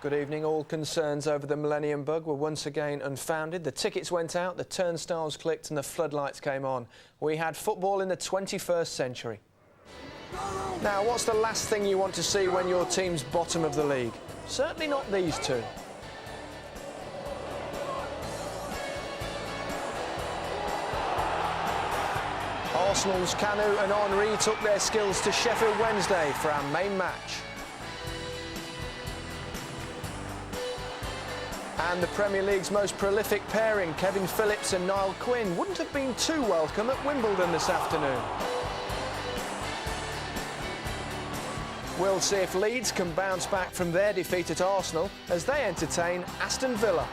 Good evening. All concerns over the Millennium Bug were once again unfounded. The tickets went out, the turnstiles clicked and the floodlights came on. We had football in the 21st century. Now, what's the last thing you want to see when your team's bottom of the league? Certainly not these two. Arsenal's Kanu and Henry took their skills to Sheffield Wednesday for our main match. And the Premier League's most prolific pairing, Kevin Phillips and Niall Quinn, wouldn't have been too welcome at Wimbledon this afternoon. We'll see if Leeds can bounce back from their defeat at Arsenal as they entertain Aston Villa.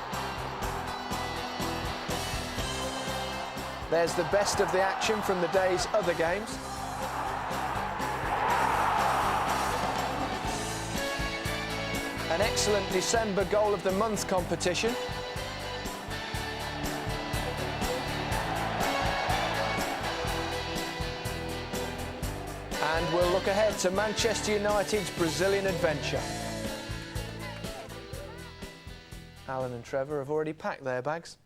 There's the best of the action from the day's other games. An excellent December Goal of the Month competition. And we'll look ahead to Manchester United's Brazilian adventure. Alan and Trevor have already packed their bags.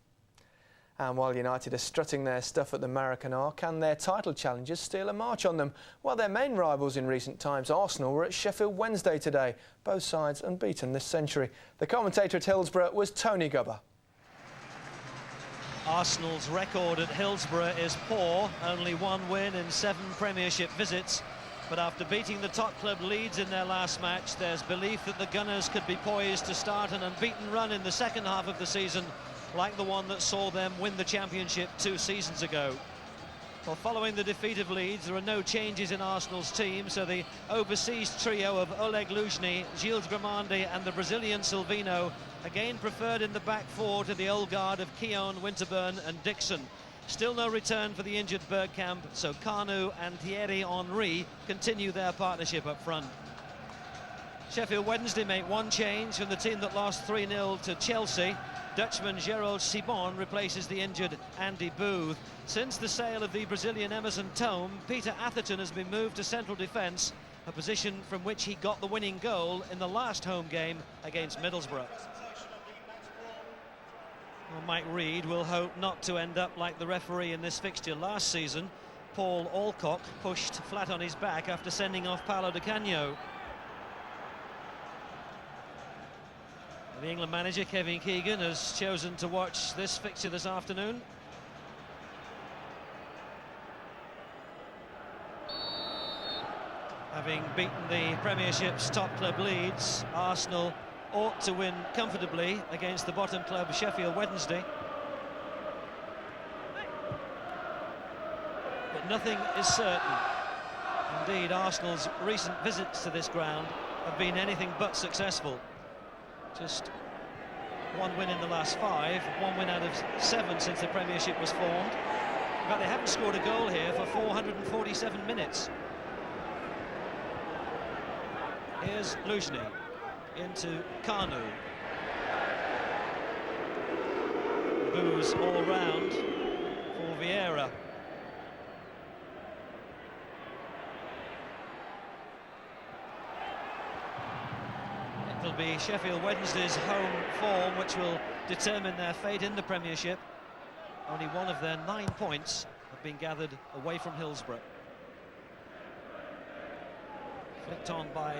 And while United are strutting their stuff at the Maracanã, can their title challengers steal a march on them? Well, their main rivals in recent times, Arsenal, were at Sheffield Wednesday today. Both sides unbeaten this century. The commentator at Hillsborough was Tony Gubber. Arsenal's record at Hillsborough is poor, only one win in 7 Premiership visits. But after beating the top club Leeds in their last match, there's belief that the Gunners could be poised to start an unbeaten run in the second half of the season, like the one that saw them win the championship 2 seasons ago. Well, following the defeat of Leeds, there are no changes in Arsenal's team, so the overseas trio of Oleg Luzhny, Gilles Grimandi and the Brazilian Silvino again preferred in the back four to the old guard of Keown, Winterburn and Dixon. Still no return for the injured Bergkamp, so Kanu and Thierry Henry continue their partnership up front. Sheffield Wednesday make one change from the team that lost 3-0 to Chelsea. Dutchman Gerald Sibon replaces the injured Andy Booth. Since the sale of the Brazilian Emerson Thome, Peter Atherton has been moved to central defence, a position from which he got the winning goal in the last home game against Middlesbrough. Well, Mike Reid will hope not to end up like the referee in this fixture last season. Paul Alcock pushed flat on his back after sending off Paolo Di Canio. The England manager, Kevin Keegan, has chosen to watch this fixture this afternoon. Having beaten the Premiership's top club Leeds, Arsenal ought to win comfortably against the bottom club Sheffield Wednesday. But nothing is certain. Indeed, Arsenal's recent visits to this ground have been anything but successful. Just one win in the last 5, 1 win out of 7 since the Premiership was formed. In fact, they haven't scored a goal here for 447 minutes. Here's Luzhny into Kanu. Booze all round for Vieira. It'll be Sheffield Wednesday's home form which will determine their fate in the Premiership. Only one of their 9 points have been gathered away from Hillsborough. Flicked on by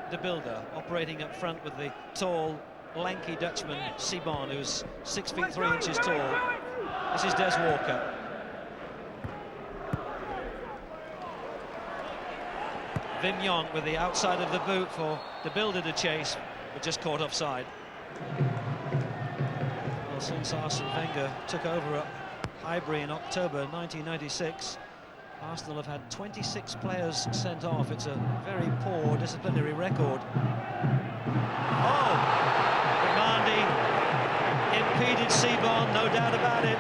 De Bilder, operating up front with the tall, lanky Dutchman Sibon, who's 6 feet 3 inches tall. This is Des Walker. Vignon with the outside of the boot for De Bilder to chase, but just caught offside. Well, since Arsene Wenger took over at Highbury in October 1996, Arsenal have had 26 players sent off. It's a very poor disciplinary record. Oh! Grimandi impeded Sibon, no doubt about it.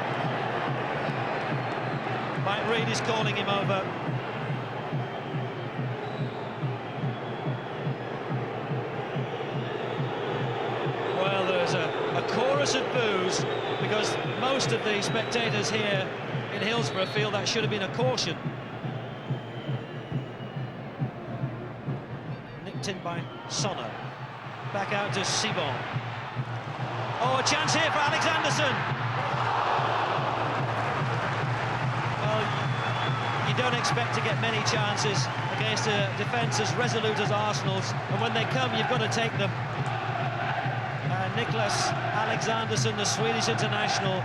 Mike Reid is calling him over. Well, there's a chorus of boos because most of the spectators here in Hillsborough feel that should have been a caution. Nicked in by Sonner. Back out to Sibon. Oh, a chance here for Alexanderson. Well, you don't expect to get many chances against a defence as resolute as Arsenal's, and when they come, you've got to take them. Niklas Alexanderson, the Swedish international,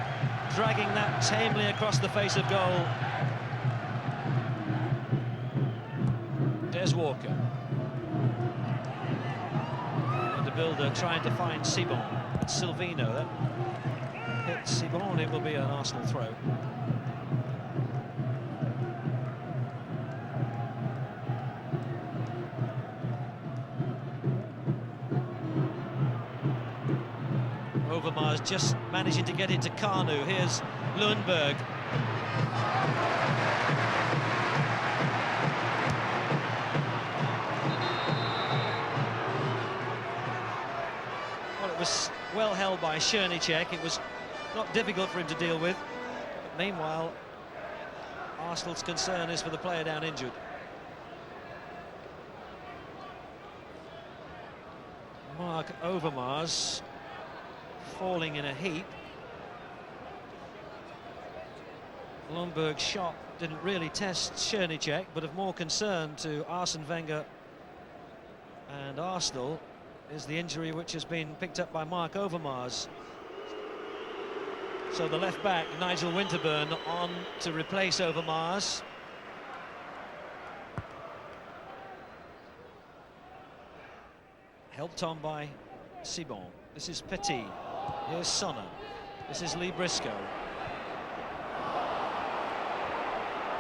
dragging that tamely across the face of goal. Des Walker. And the builder trying to find Sibon. It's Silvino. That hits Sibon. It will be an Arsenal throw. Overmars just managing to get into Kanu. Here's Lundberg. Well, it was well held by Černíček. It was not difficult for him to deal with. But meanwhile, Arsenal's concern is for the player down injured. Mark Overmars falling in a heap. Lundberg's shot didn't really test Černíček, but of more concern to Arsene Wenger and Arsenal is the injury which has been picked up by Mark Overmars. So the left back, Nigel Winterburn, on to replace Overmars. Helped on by Sibon. This is Petit. Here's Sonner. This is Lee Briscoe.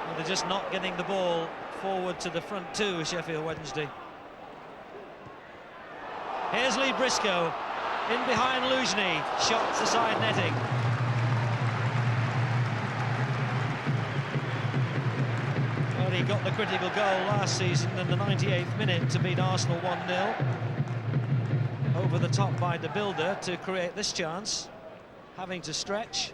Well, they're just not getting the ball forward to the front two, Sheffield Wednesday. Here's Lee Briscoe. In behind Luzhny. Shot to side netting. Well, he got the critical goal last season in the 98th minute to beat Arsenal 1-0. Over the top by the builder to create this chance, having to stretch.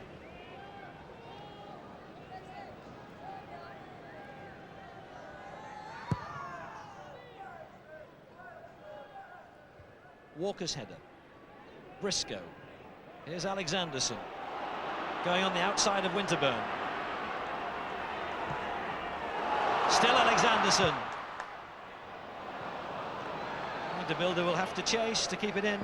Walker's header. Briscoe. Here's Alexanderson. Going on the outside of Winterburn. Still Alexanderson. The builder will have to chase to keep it in.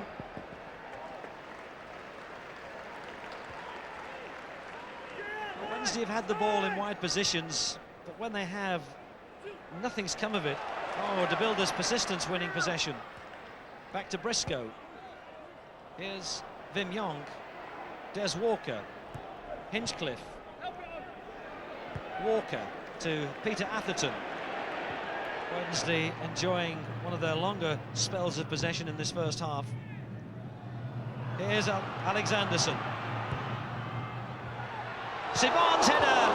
Well, Wednesday have had the ball in wide positions, but when they have, nothing's come of it. Oh, the builder's persistence winning possession. Back to Briscoe. Here's Wim Jonk. Des Walker. Hinchcliffe. Walker to Peter Atherton. Wednesday enjoying one of their longer spells of possession in this first half. Here's Alexanderson. Sibon's header!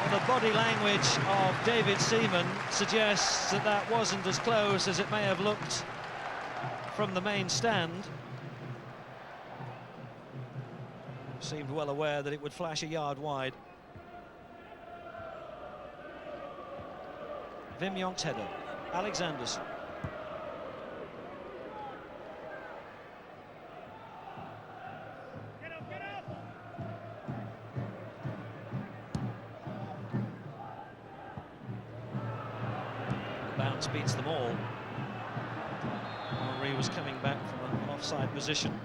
Well, the body language of David Seaman suggests that that wasn't as close as it may have looked from the main stand. Seemed well aware that it would flash a yard wide. Wim Jonk's header. Alexanderson. The bounce beats them all. Henry was coming back from an offside position.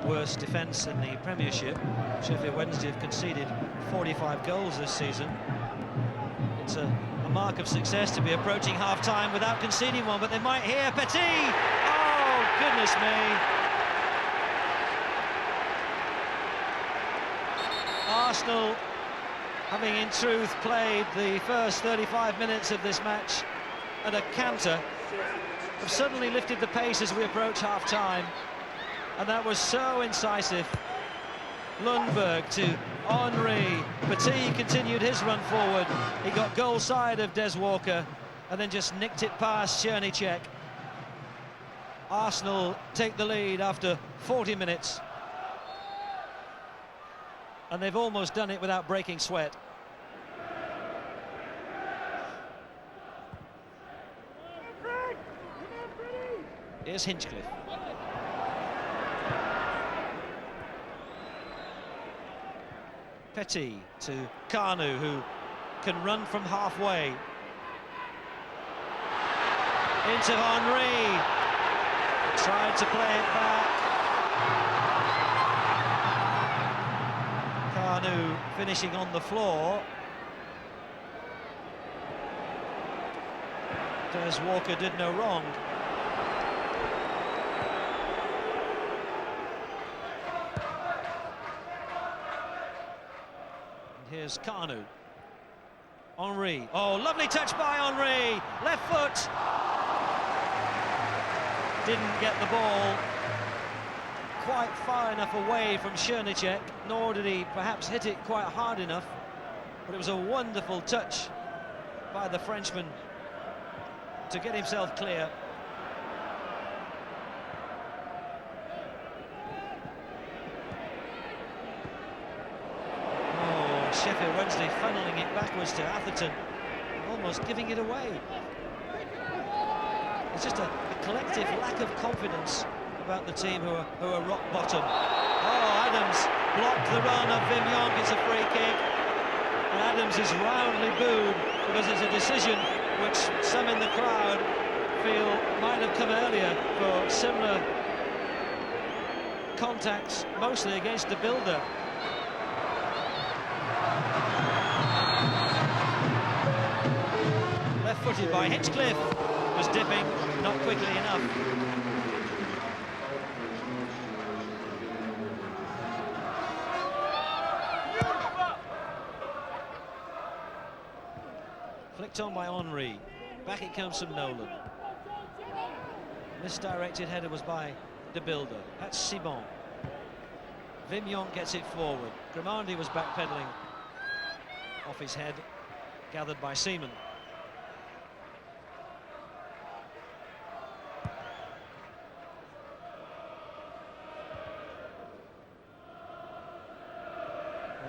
Worst defence in the Premiership. Sheffield Wednesday have conceded 45 goals this season. It's a mark of success to be approaching half-time without conceding one, but they might hear Petit! Oh, goodness me! Arsenal, having in truth played the first 35 minutes of this match at a canter, have suddenly lifted the pace as we approach half-time. And that was so incisive. Lundberg to Henry. Petit continued his run forward. He got goal side of Des Walker and then just nicked it past Černíček. Arsenal take the lead after 40 minutes. And they've almost done it without breaking sweat. Here's Hinchcliffe. Petit to Kanu, who can run from halfway. Into Henry. Tried to play it back. Kanu finishing on the floor. Des Walker did no wrong. Here's Kanu. Henry. Oh, lovely touch by Henry. Left foot. Didn't get the ball quite far enough away from Chernicek, nor did he perhaps hit it quite hard enough. But it was a wonderful touch by the Frenchman to get himself clear. Sheffield Wednesday funneling it backwards to Atherton, almost giving it away. It's just a collective lack of confidence about the team who are rock bottom. Oh, Adams blocked the run of Wim Jonk. It's a free kick, and Adams is roundly booed because it's a decision which some in the crowd feel might have come earlier for similar contacts, mostly against the builder. Left-footed by Hinchcliffe, was dipping, not quickly enough. Flicked on by Henry. Back it comes from Nolan. Misdirected header was by the builder. That's Simon. Wim Jonk gets it forward. Grimandi was backpedaling off his head, gathered by Seaman.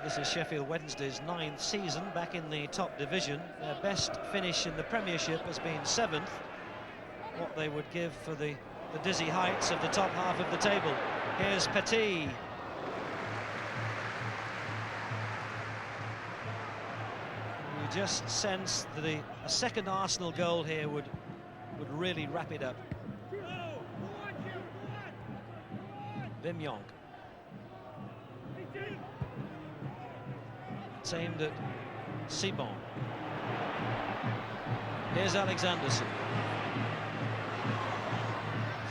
This is Sheffield Wednesday's 9th season back in the top division. Their best finish in the Premiership has been 7th. What they would give for the dizzy heights of the top half of the table. Here's Petit. You just sense that a second Arsenal goal here would really wrap it up. Wim Jonk. It's aimed at Simon. Here's Alexanderson.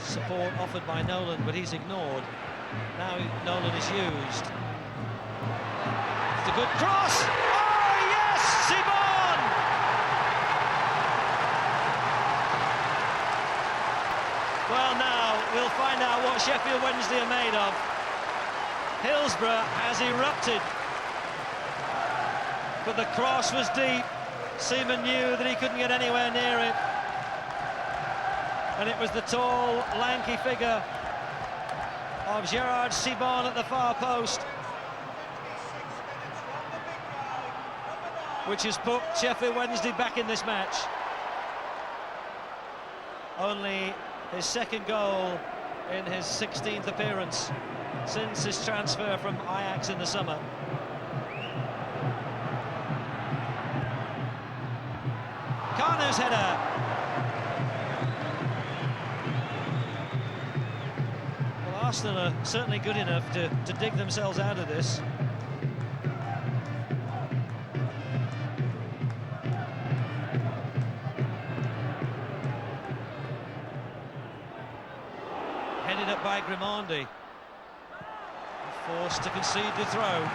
Support offered by Nolan, but he's ignored. Now Nolan is used. It's a good cross! Oh, yes! Simon! Well, now we'll find out what Sheffield Wednesday are made of. Hillsborough has erupted. But the cross was deep. Seaman knew that he couldn't get anywhere near it. And it was the tall, lanky figure of Gerard Simon at the far post, which has put Sheffield Wednesday back in this match. Only his second goal in his 16th appearance since his transfer from Ajax in the summer. Kanu's header. Well, Arsenal are certainly good enough to dig themselves out of this. Headed up by Grimandi. Forced to concede the throw.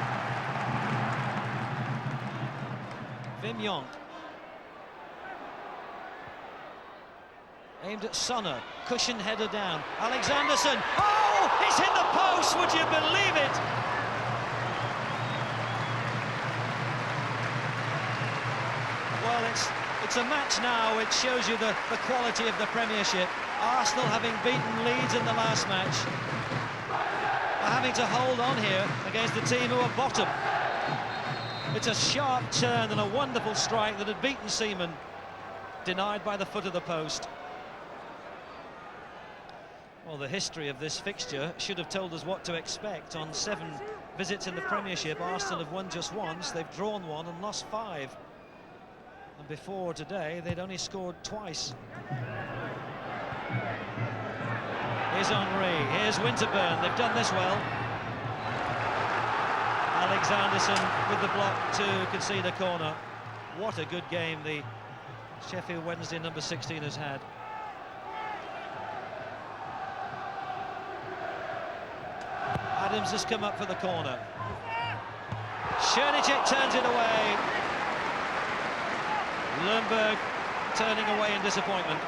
Wim Jonk. Aimed at Sonner, cushion header down. Alexanderson, oh, he's hit the post, would you believe it? Well, it's a match now which shows you the quality of the Premiership. Arsenal, having beaten Leeds in the last match, are having to hold on here against the team who are bottom. It's a sharp turn and a wonderful strike that had beaten Seaman, denied by the foot of the post. Well, the history of this fixture should have told us what to expect. On 7 visits in the Premiership, Arsenal have won just once, they've drawn 1 and lost 5. And before today, they'd only scored twice. Here's Henry, here's Winterburn, they've done this well. Alexanderson with the block to concede a corner. What a good game the Sheffield Wednesday number 16 has had. Adams has come up for the corner. Šerniček turns it away. Lundberg turning away in disappointment.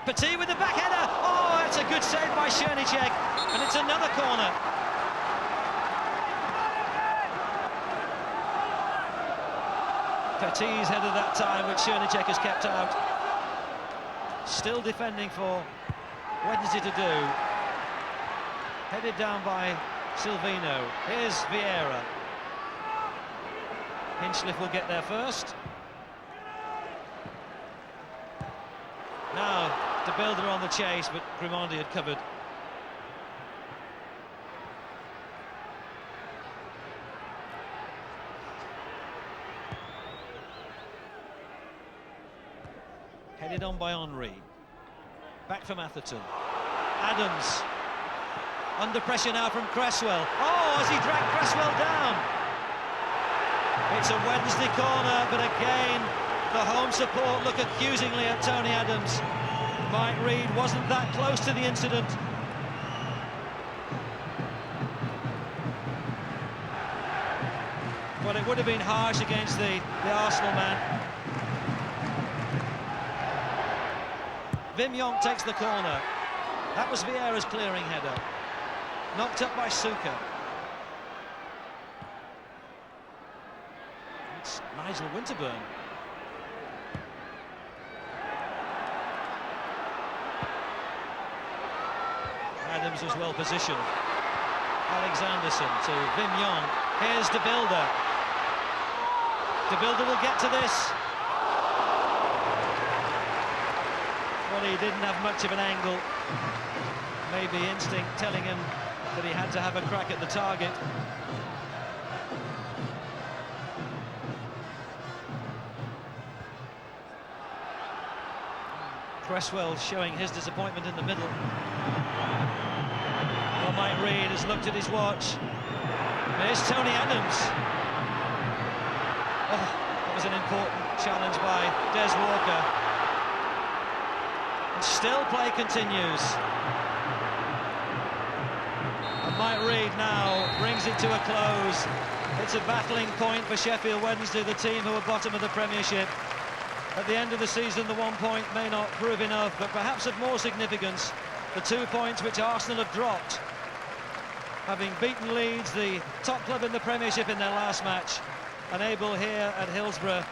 Petit with the back header. Oh, it's a good save by Šerniček, and it's another corner. Petit's header that time, which Šerniček has kept out. Still defending for Wednesday to do. Headed down by Silvino. Here's Vieira. Hinchliffe will get there first. Now, De Builder on the chase, but Grimandi had covered. Headed on by Henry. Back from Atherton. Adams. Under pressure now from Cresswell. Oh, as he dragged Cresswell down. It's a Wednesday corner, but again, the home support look accusingly at Tony Adams. Mike Reid wasn't that close to the incident. But it would have been harsh against the Arsenal man. Wim Jonk takes the corner. That was Vieira's clearing header. Knocked up by Suka. It's Nigel Winterburn. Adams was well positioned. Alexanderson to Wim Jonk. Here's De Builder. De Builder will get to this. Well, he didn't have much of an angle. Maybe instinct telling him that he had to have a crack at the target. Cresswell showing his disappointment in the middle. Well, Mike Reid has looked at his watch. There's Tony Adams. Oh, that was an important challenge by Des Walker. And still play continues. And Mike Reid now brings it to a close. It's a battling point for Sheffield Wednesday, the team who are bottom of the Premiership. At the end of the season, the 1 point may not prove enough, but perhaps of more significance, the 2 points which Arsenal have dropped, having beaten Leeds, the top club in the Premiership, in their last match, unable here at Hillsborough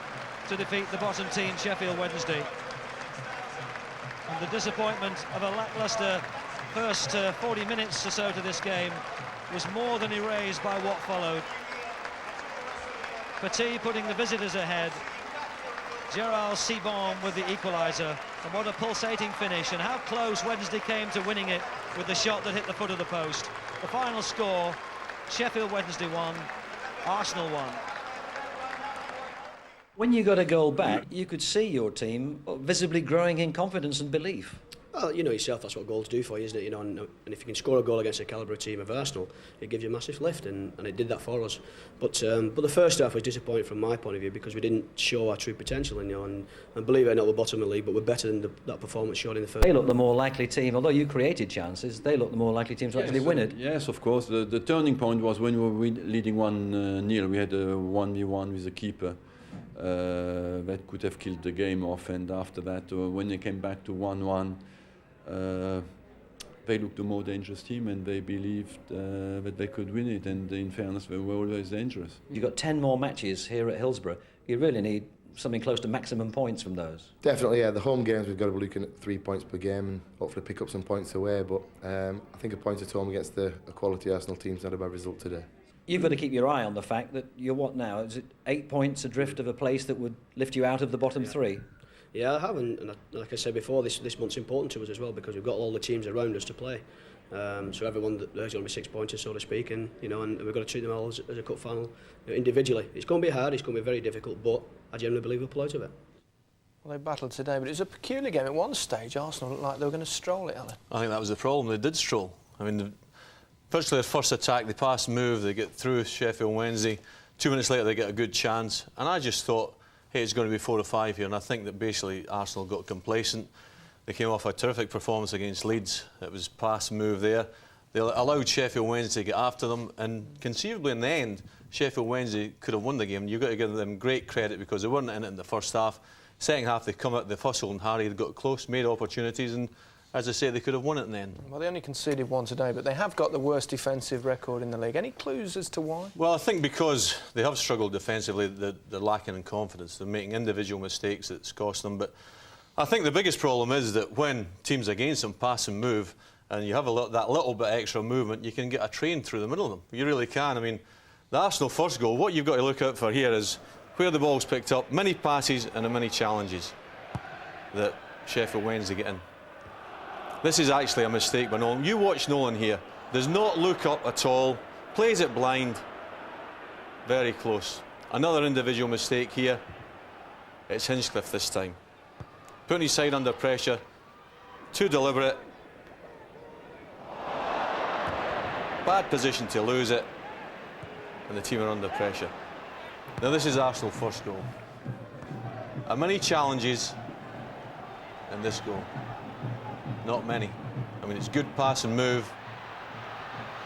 to defeat the bottom team, Sheffield Wednesday. And the disappointment of a lacklustre first 40 minutes or so to this game was more than erased by what followed. Petit putting the visitors ahead. Gerald Sibon with the equaliser, and what a pulsating finish, and how close Wednesday came to winning it with the shot that hit the foot of the post. The final score, Sheffield Wednesday 1, Arsenal 1. When you got a goal back, you could see your team visibly growing in confidence and belief. Well, you know yourself, that's what goals do for you, isn't it? You know, and if you can score a goal against a calibre team of Arsenal, it gives you a massive lift, and it did that for us. But the first half was disappointing from my point of view, because we didn't show our true potential, you know, and believe it or not, we're bottom of the league, but we're better than that performance showed in the first. They look the more likely team, although you created chances, they look the more likely team to actually win it. Yes, of course. The turning point was when we were leading 1-0. We had a 1v1 with the keeper. That could have killed the game off, and after that, when they came back to 1-1, they looked a more dangerous team, and they believed that they could win it, and in fairness, they were always dangerous. You've got 10 more matches here at Hillsborough. You really need something close to maximum points from those. Definitely, yeah. The home games we've got to be looking at 3 points per game and hopefully pick up some points away. But I think a point at home against a quality Arsenal team's not a bad result today. You've got to keep your eye on the fact that you're what now? Is it 8 points adrift of a place that would lift you out of the bottom three? Yeah, I have, and like I said before, this month's important to us as well because we've got all the teams around us to play. So everyone, there's going to be 6 pointers, so to speak, and and we've got to treat them all as a cup final individually. It's going to be hard, it's going to be very difficult, but I generally believe we'll pull out of it. Well, they battled today, but it was a peculiar game. At one stage, Arsenal looked like they were going to stroll it, Alan. I think that was the problem. They did stroll. I mean, virtually their first attack, they pass move, they get through Sheffield Wednesday. 2 minutes later, they get a good chance, and I just thought, hey, it's going to be 4 or 5 here, and I think that basically Arsenal got complacent. They came off a terrific performance against Leeds. It was pass move there. They allowed Sheffield Wednesday to get after them, and conceivably in the end, Sheffield Wednesday could have won the game. You've got to give them great credit because they weren't in it in the first half. Second half, they come out, they hustle and harry, they got close, made opportunities, and as I say, they could have won it in the end. Well, they only conceded one today, but they have got the worst defensive record in the league. Any clues as to why? Well, I think because they have struggled defensively, they're lacking in confidence. They're making individual mistakes that's cost them. But I think the biggest problem is that when teams against them pass and move, and you have that little bit extra movement, you can get a train through the middle of them. You really can. I mean, the Arsenal first goal, what you've got to look out for here is where the ball's picked up, many passes and many challenges that Sheffield Wednesday get in. This is actually a mistake by Nolan. You watch Nolan here. Does not look up at all. Plays it blind. Very close. Another individual mistake here. It's Hinchcliffe this time. Putting his side under pressure. Too deliberate. Bad position to lose it. And the team are under pressure. Now this is Arsenal first goal. How many challenges in this goal? Not many. I mean, it's good pass and move,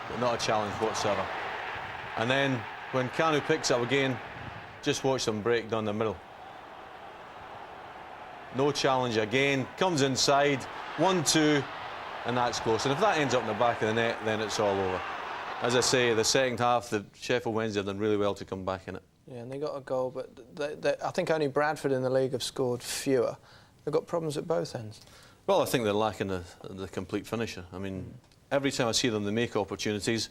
but not a challenge whatsoever. And then when Kanu picks up again, just watch them break down the middle. No challenge again, comes inside, 1-2, and that's close. And if that ends up in the back of the net, then it's all over. As I say, the second half, the Sheffield Wednesday have done really well to come back in it. Yeah, and they got a goal, but I think only Bradford in the league have scored fewer. They've got problems at both ends. Well, I think they're lacking the complete finisher. I mean, every time I see them, they make opportunities.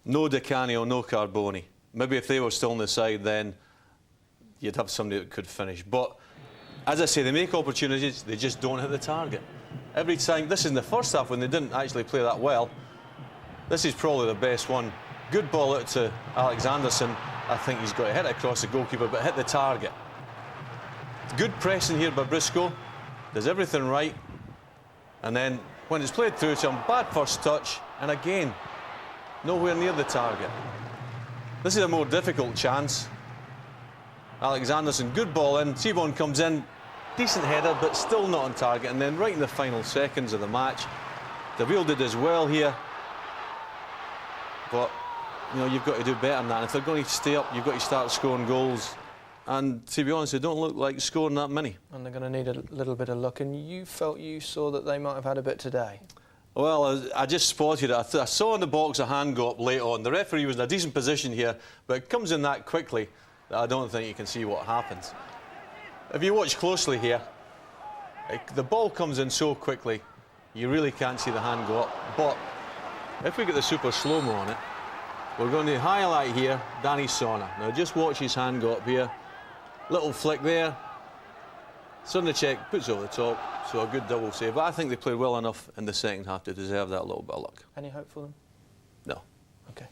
No De Canio, no Carboni. Maybe if they were still on the side, then you'd have somebody that could finish. But as I say, they make opportunities, they just don't hit the target. Every time, this is in the first half when they didn't actually play that well. This is probably the best one. Good ball out to Alexanderson. I think he's got to hit it across the goalkeeper, but hit the target. Good pressing here by Briscoe. Does everything right. And then when it's played through to him, bad first touch, and again, nowhere near the target. This is a more difficult chance. Alexanderson, good ball in. T-Bone comes in, decent header, but still not on target. And then right in the final seconds of the match, DeVille did as well here. But, you know, you've got to do better than that. And if they're going to stay up, you've got to start scoring goals. And to be honest, they don't look like scoring that many. And they're going to need a little bit of luck. And you felt you saw that they might have had a bit today? Well, I just spotted it. I saw in the box a hand go up late on. The referee was in a decent position here, but it comes in that quickly that I don't think you can see what happens. If you watch closely here, the ball comes in so quickly, you really can't see the hand go up. But if we get the super slow-mo on it, we're going to highlight here Danny Sona. Now just watch his hand go up here. Little flick there. Sundercheck puts over the top, so a good double save. But I think they played well enough in the second half to deserve that little bit of luck. Any hope for them? No. OK.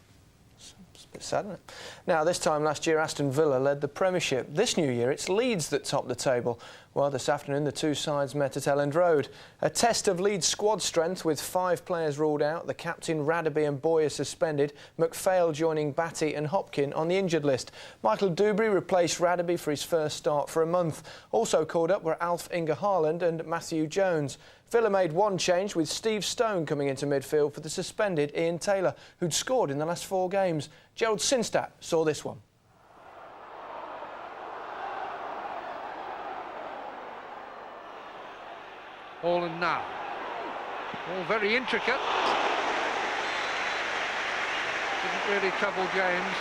It's a bit sad, isn't it? Now, this time last year, Aston Villa led the Premiership. This new year, it's Leeds that top the table. Well, this afternoon, the two sides met at Elland Road. A test of Leeds' squad strength with 5 players ruled out. The captain, Radaby and Boyer suspended. McPhail joining Batty and Hopkin on the injured list. Michael Dubry replaced Radaby for his first start for a month. Also called up were Alf Inge Haaland and Matthew Jones. Villa made one change with Steve Stone coming into midfield for the suspended Ian Taylor, who'd scored in the last 4 games. Gerald Sinstadt saw this one. Haaland now. All very intricate. Didn't really trouble James.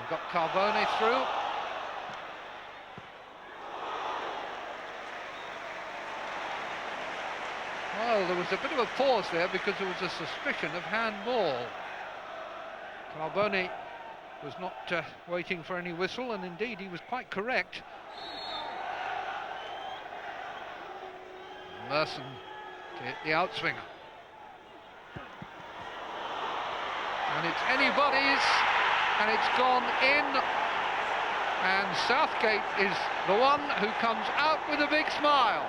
We've got Carbone through. Well, there was a bit of a pause there because there was a suspicion of handball. Carbone was not waiting for any whistle, and indeed he was quite correct. Merson to hit the outswinger. And it's anybody's, and it's gone in. And Southgate is the one who comes out with a big smile.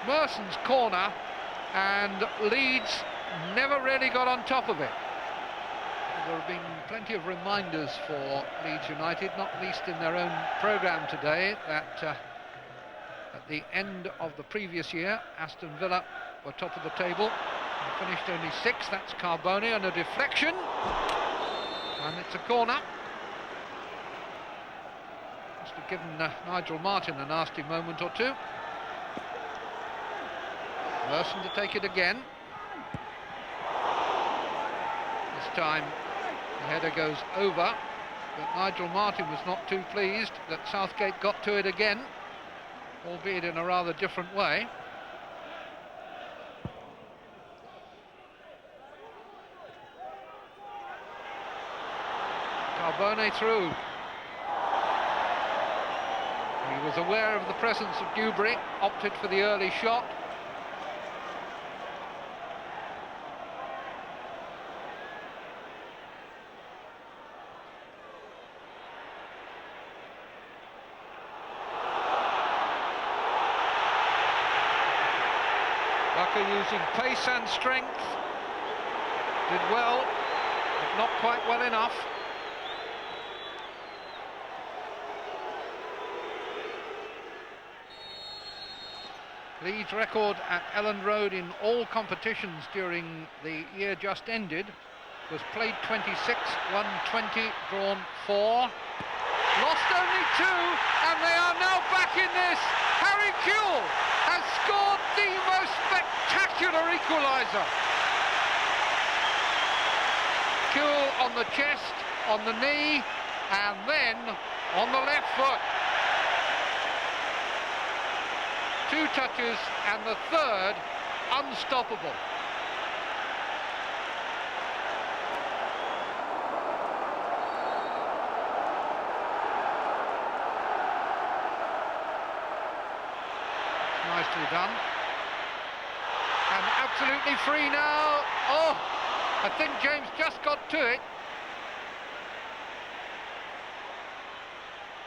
Merson's corner, and Leeds never really got on top of it. There have been plenty of reminders for Leeds United, not least in their own programme today, that at the end of the previous year, Aston Villa were top of the table and finished only 6th. That's Carbone, and a deflection, and it's a corner. Must have given Nigel Martin a nasty moment or two. Merson to take it again. This time the header goes over, but Nigel Martin was not too pleased that Southgate got to it again, albeit in a rather different way. Carbone through. He was aware of the presence of Dewberry, opted for the early shot. Using pace and strength, did well, but not quite well enough. Leeds' record at Elland Road in all competitions during the year just ended was played 26, won 20, drawn 4, lost only 2, and they are now back in this. Harry Kewell has scored the most spectacular equaliser. Kewell on the chest, on the knee, and then on the left foot. 2 touches, and the third unstoppable. Nicely done. And absolutely free now. Oh, I think James just got to it.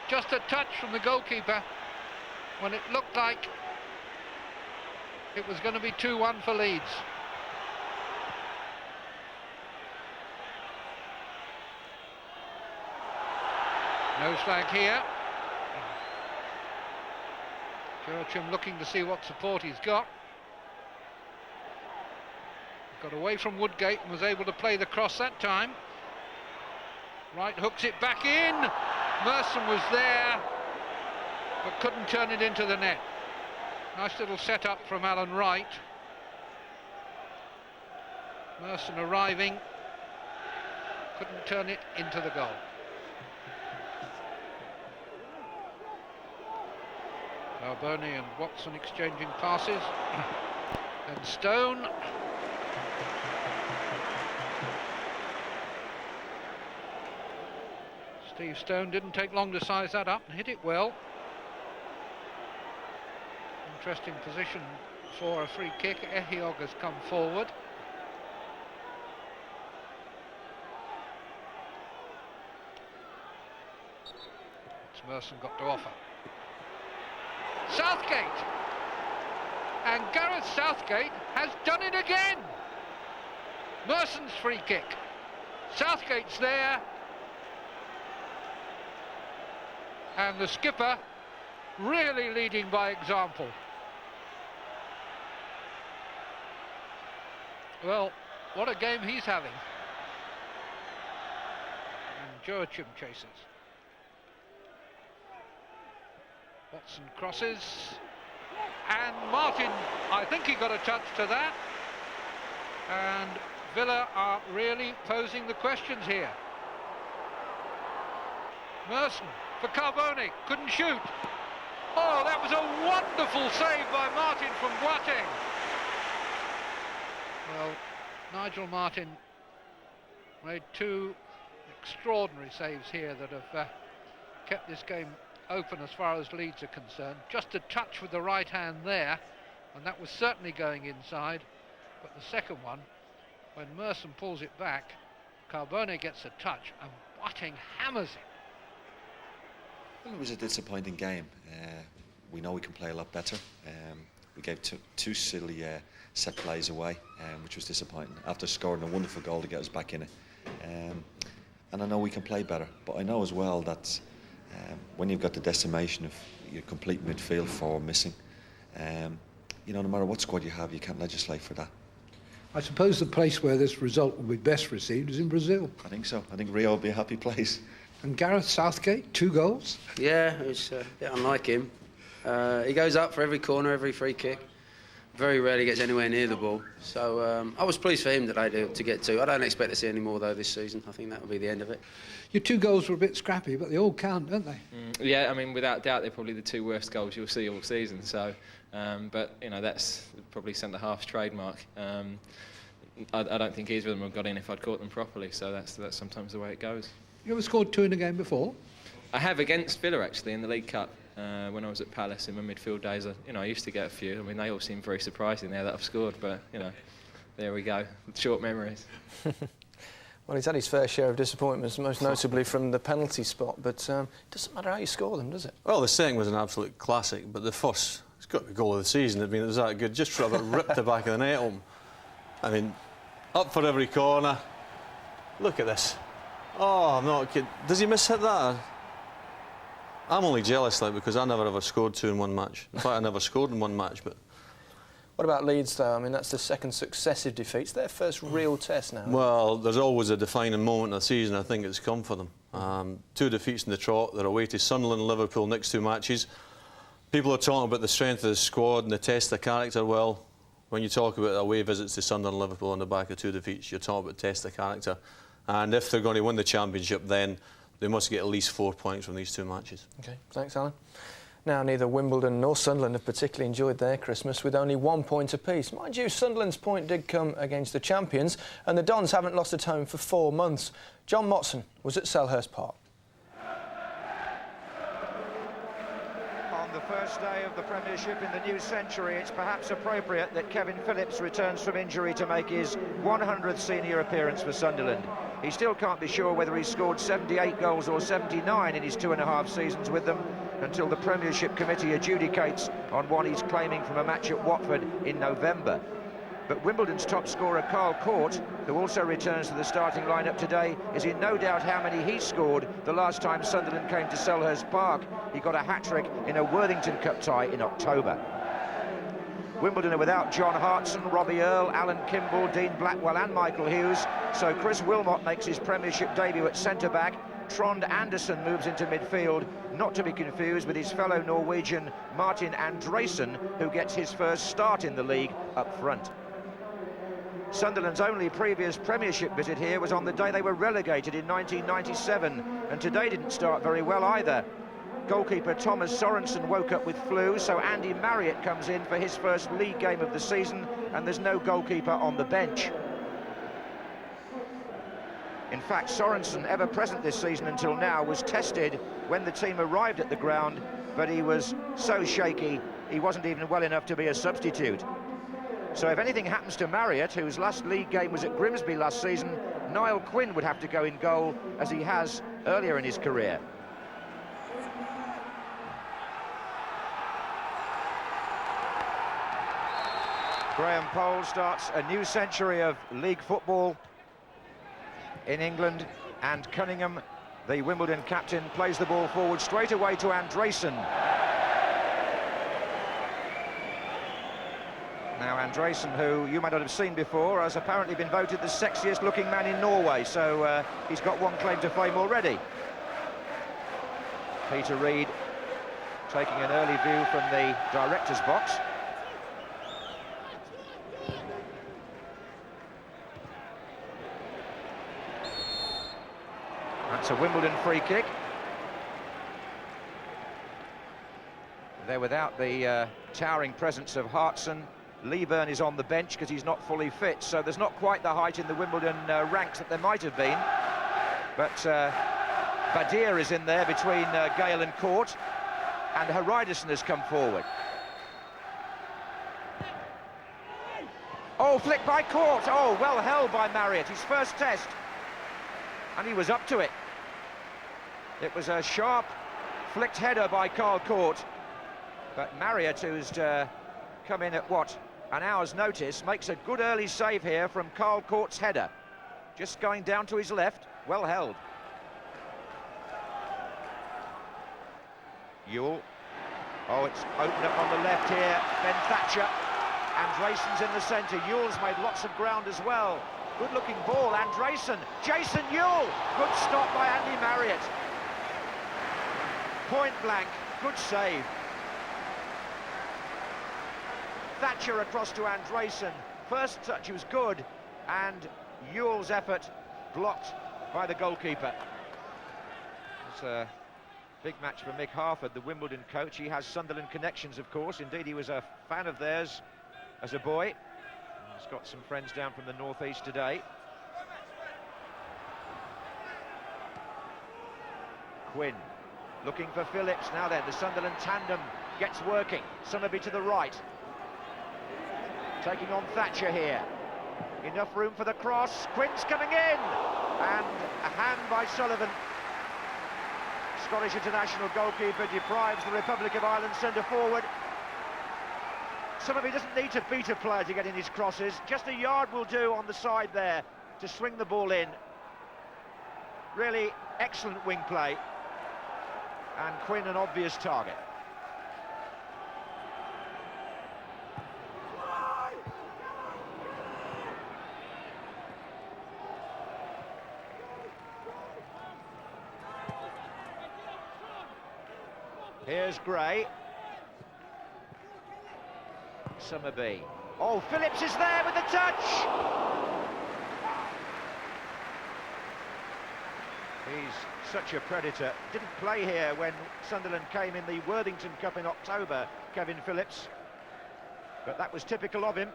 Just a touch from the goalkeeper when it looked like it was going to be 2-1 for Leeds. No flag here. Churcham looking to see what support he's got. Got away from Woodgate and was able to play the cross that time. Wright hooks it back in. Merson was there, but couldn't turn it into the net. Nice little setup from Alan Wright. Merson arriving, couldn't turn it into the goal. Carbone and Watson exchanging passes. And Stone. Steve Stone didn't take long to size that up and hit it well. Interesting position for a free kick. Ehiog has come forward. What's Merson got to offer? Southgate! And Gareth Southgate has done it again! Merson's free kick. Southgate's there. And the skipper really leading by example. Well, what a game he's having. And Joachim chases. Watson crosses. And Martin, I think he got a touch to that. And Villa are really posing the questions here. Merson for Carbone, couldn't shoot. Oh, that was a wonderful save by Martin from Boateng. Well, Nigel Martin made two extraordinary saves here that have kept this game open as far as Leeds are concerned. Just a touch with the right hand there, and that was certainly going inside. But the second one, when Merson pulls it back, Carbone gets a touch and Boateng hammers it. Well, it was a disappointing game. We know we can play a lot better. We gave two silly set plays away, which was disappointing, after scoring a wonderful goal to get us back in it. And I know we can play better, but I know as well that when you've got the decimation of your complete midfield four missing, you know, no matter what squad you have, you can't legislate for that. I suppose the place where this result will be best received is in Brazil. I think so. I think Rio will be a happy place. And Gareth Southgate, 2 goals. Yeah, it's a bit unlike him. He goes up for every corner, every free kick. Very rarely gets anywhere near the ball. So I was pleased for him today to get 2. I don't expect to see any more though this season. I think that will be the end of it. Your 2 goals were a bit scrappy, but they all count, don't they? Yeah, I mean, without doubt, they're probably the 2 worst goals you'll see all season. So, but you know, that's probably centre half's trademark. I don't think either of them have got in if I'd caught them properly. So that's sometimes the way it goes. You ever scored 2 in a game before? I have, against Villa actually in the League Cup. When I was at Palace in my midfield days, I used to get a few. I mean, they all seem very surprising there that I've scored, but you know, there we go. Short memories. Well, he's had his fair share of disappointments, most notably from the penalty spot, but it doesn't matter how you score them, does it? Well, the second was an absolute classic, but the first, it's got to be goal of the season. I mean, it was that good. Just for about ripped the back of the net home. I mean, up for every corner. Look at this. Oh, I'm not kidding. Does he miss-hit that? I'm only jealous, like, because I never ever scored 2 in one match. In fact, I never scored in one match, but... What about Leeds, though? I mean, that's the 2nd successive defeats. Their first real test now. Well, there's always a defining moment of the season. I think it's come for them. 2 defeats in the trot. They're away to Sunderland and Liverpool next 2 matches. People are talking about the strength of the squad and the test of character. Well, when you talk about away visits to Sunderland and Liverpool on the back of 2 defeats, you're talking about test of character. And if they're going to win the championship, then they must get at least 4 points from these 2 matches. OK, thanks, Alan. Now, neither Wimbledon nor Sunderland have particularly enjoyed their Christmas, with only 1 point apiece. Mind you, Sunderland's point did come against the champions, and the Dons haven't lost at home for 4 months. John Motson was at Selhurst Park. On the first day of the Premiership in the new century, it's perhaps appropriate that Kevin Phillips returns from injury to make his 100th senior appearance for Sunderland. He still can't be sure whether he's scored 78 goals or 79 in his 2.5 seasons with them, until the Premiership Committee adjudicates on one he's claiming from a match at Watford in November. But Wimbledon's top scorer, Carl Court, who also returns to the starting lineup today, is in no doubt how many he scored the last time Sunderland came to Selhurst Park. He got a hat-trick in a Worthington Cup tie in October. Wimbledon are without John Hartson, Robbie Earle, Alan Kimball, Dean Blackwell and Michael Hughes, so Chris Wilmot makes his Premiership debut at centre-back. Trond Andersen moves into midfield, not to be confused with his fellow Norwegian Martin Andresen, who gets his first start in the league up front. Sunderland's only previous Premiership visit here was on the day they were relegated in 1997, and today didn't start very well either. Goalkeeper Thomas Sorensen woke up with flu, so Andy Marriott comes in for his first league game of the season, and there's no goalkeeper on the bench. In fact, Sorensen, ever present this season until now, was tested when the team arrived at the ground, but he was so shaky he wasn't even well enough to be a substitute. So if anything happens to Marriott, whose last league game was at Grimsby last season, Niall Quinn would have to go in goal, as he has earlier in his career. Graham Poll starts a new century of league football in England, and Cunningham, the Wimbledon captain, plays the ball forward straight away to Andresen. Now Andresen, who you might not have seen before, has apparently been voted the sexiest looking man in Norway, so he's got one claim to fame already. Peter Reid taking an early view from the director's box. That's a Wimbledon free kick. They're without the towering presence of Hartson. Leeburn is on the bench because he's not fully fit, so there's not quite the height in the Wimbledon ranks that there might have been. But Badir is in there between Gale and Court, and Haridason has come forward. Oh, flick by Court. Oh, well held by Marriott, his first test. And he was up to it. It was a sharp, flicked header by Carl Court. But Marriott, who's come in at, what, an hour's notice, makes a good early save here from Carl Court's header. Just going down to his left, well held. Ewell. Oh, it's open up on the left here. Ben Thatcher. Andreyson's in the centre. Ewell's made lots of ground as well. Good-looking ball, Andreyson. Jason Ewell. Good stop by Andy Marriott. Point blank. Good save. Thatcher across to Andreyson. First touch was good, and Ewell's effort blocked by the goalkeeper. It's a big match for Mick Harford, the Wimbledon coach. He has Sunderland connections, of course. Indeed, he was a fan of theirs as a boy. He's got some friends down from the northeast today. Quinn looking for Phillips. Now then, the Sunderland tandem gets working. Summerby to the right. Taking on Thatcher here. Enough room for the cross. Quinn's coming in. And a hand by Sullivan. Scottish international goalkeeper deprives the Republic of Ireland centre forward. Summerby doesn't need to beat a player to get in his crosses. Just a yard will do on the side there to swing the ball in. Really excellent wing play. And Quinn an obvious target. Here's Gray. Summerby. Oh, Phillips is there with the touch! He's such a predator. Didn't play here when Sunderland came in the Worthington Cup in October, Kevin Phillips. But that was typical of him.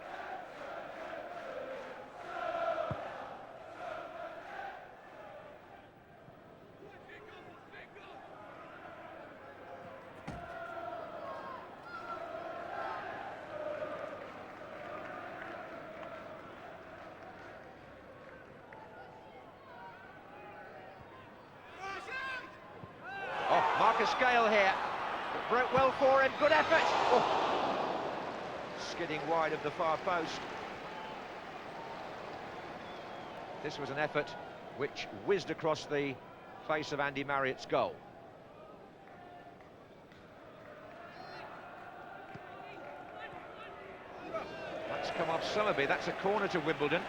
Marcus Gale here. It broke well for him. Good effort. Oh. Skidding wide of the far post. This was an effort which whizzed across the face of Andy Marriott's goal. That's come off Summerby. That's a corner to Wimbledon.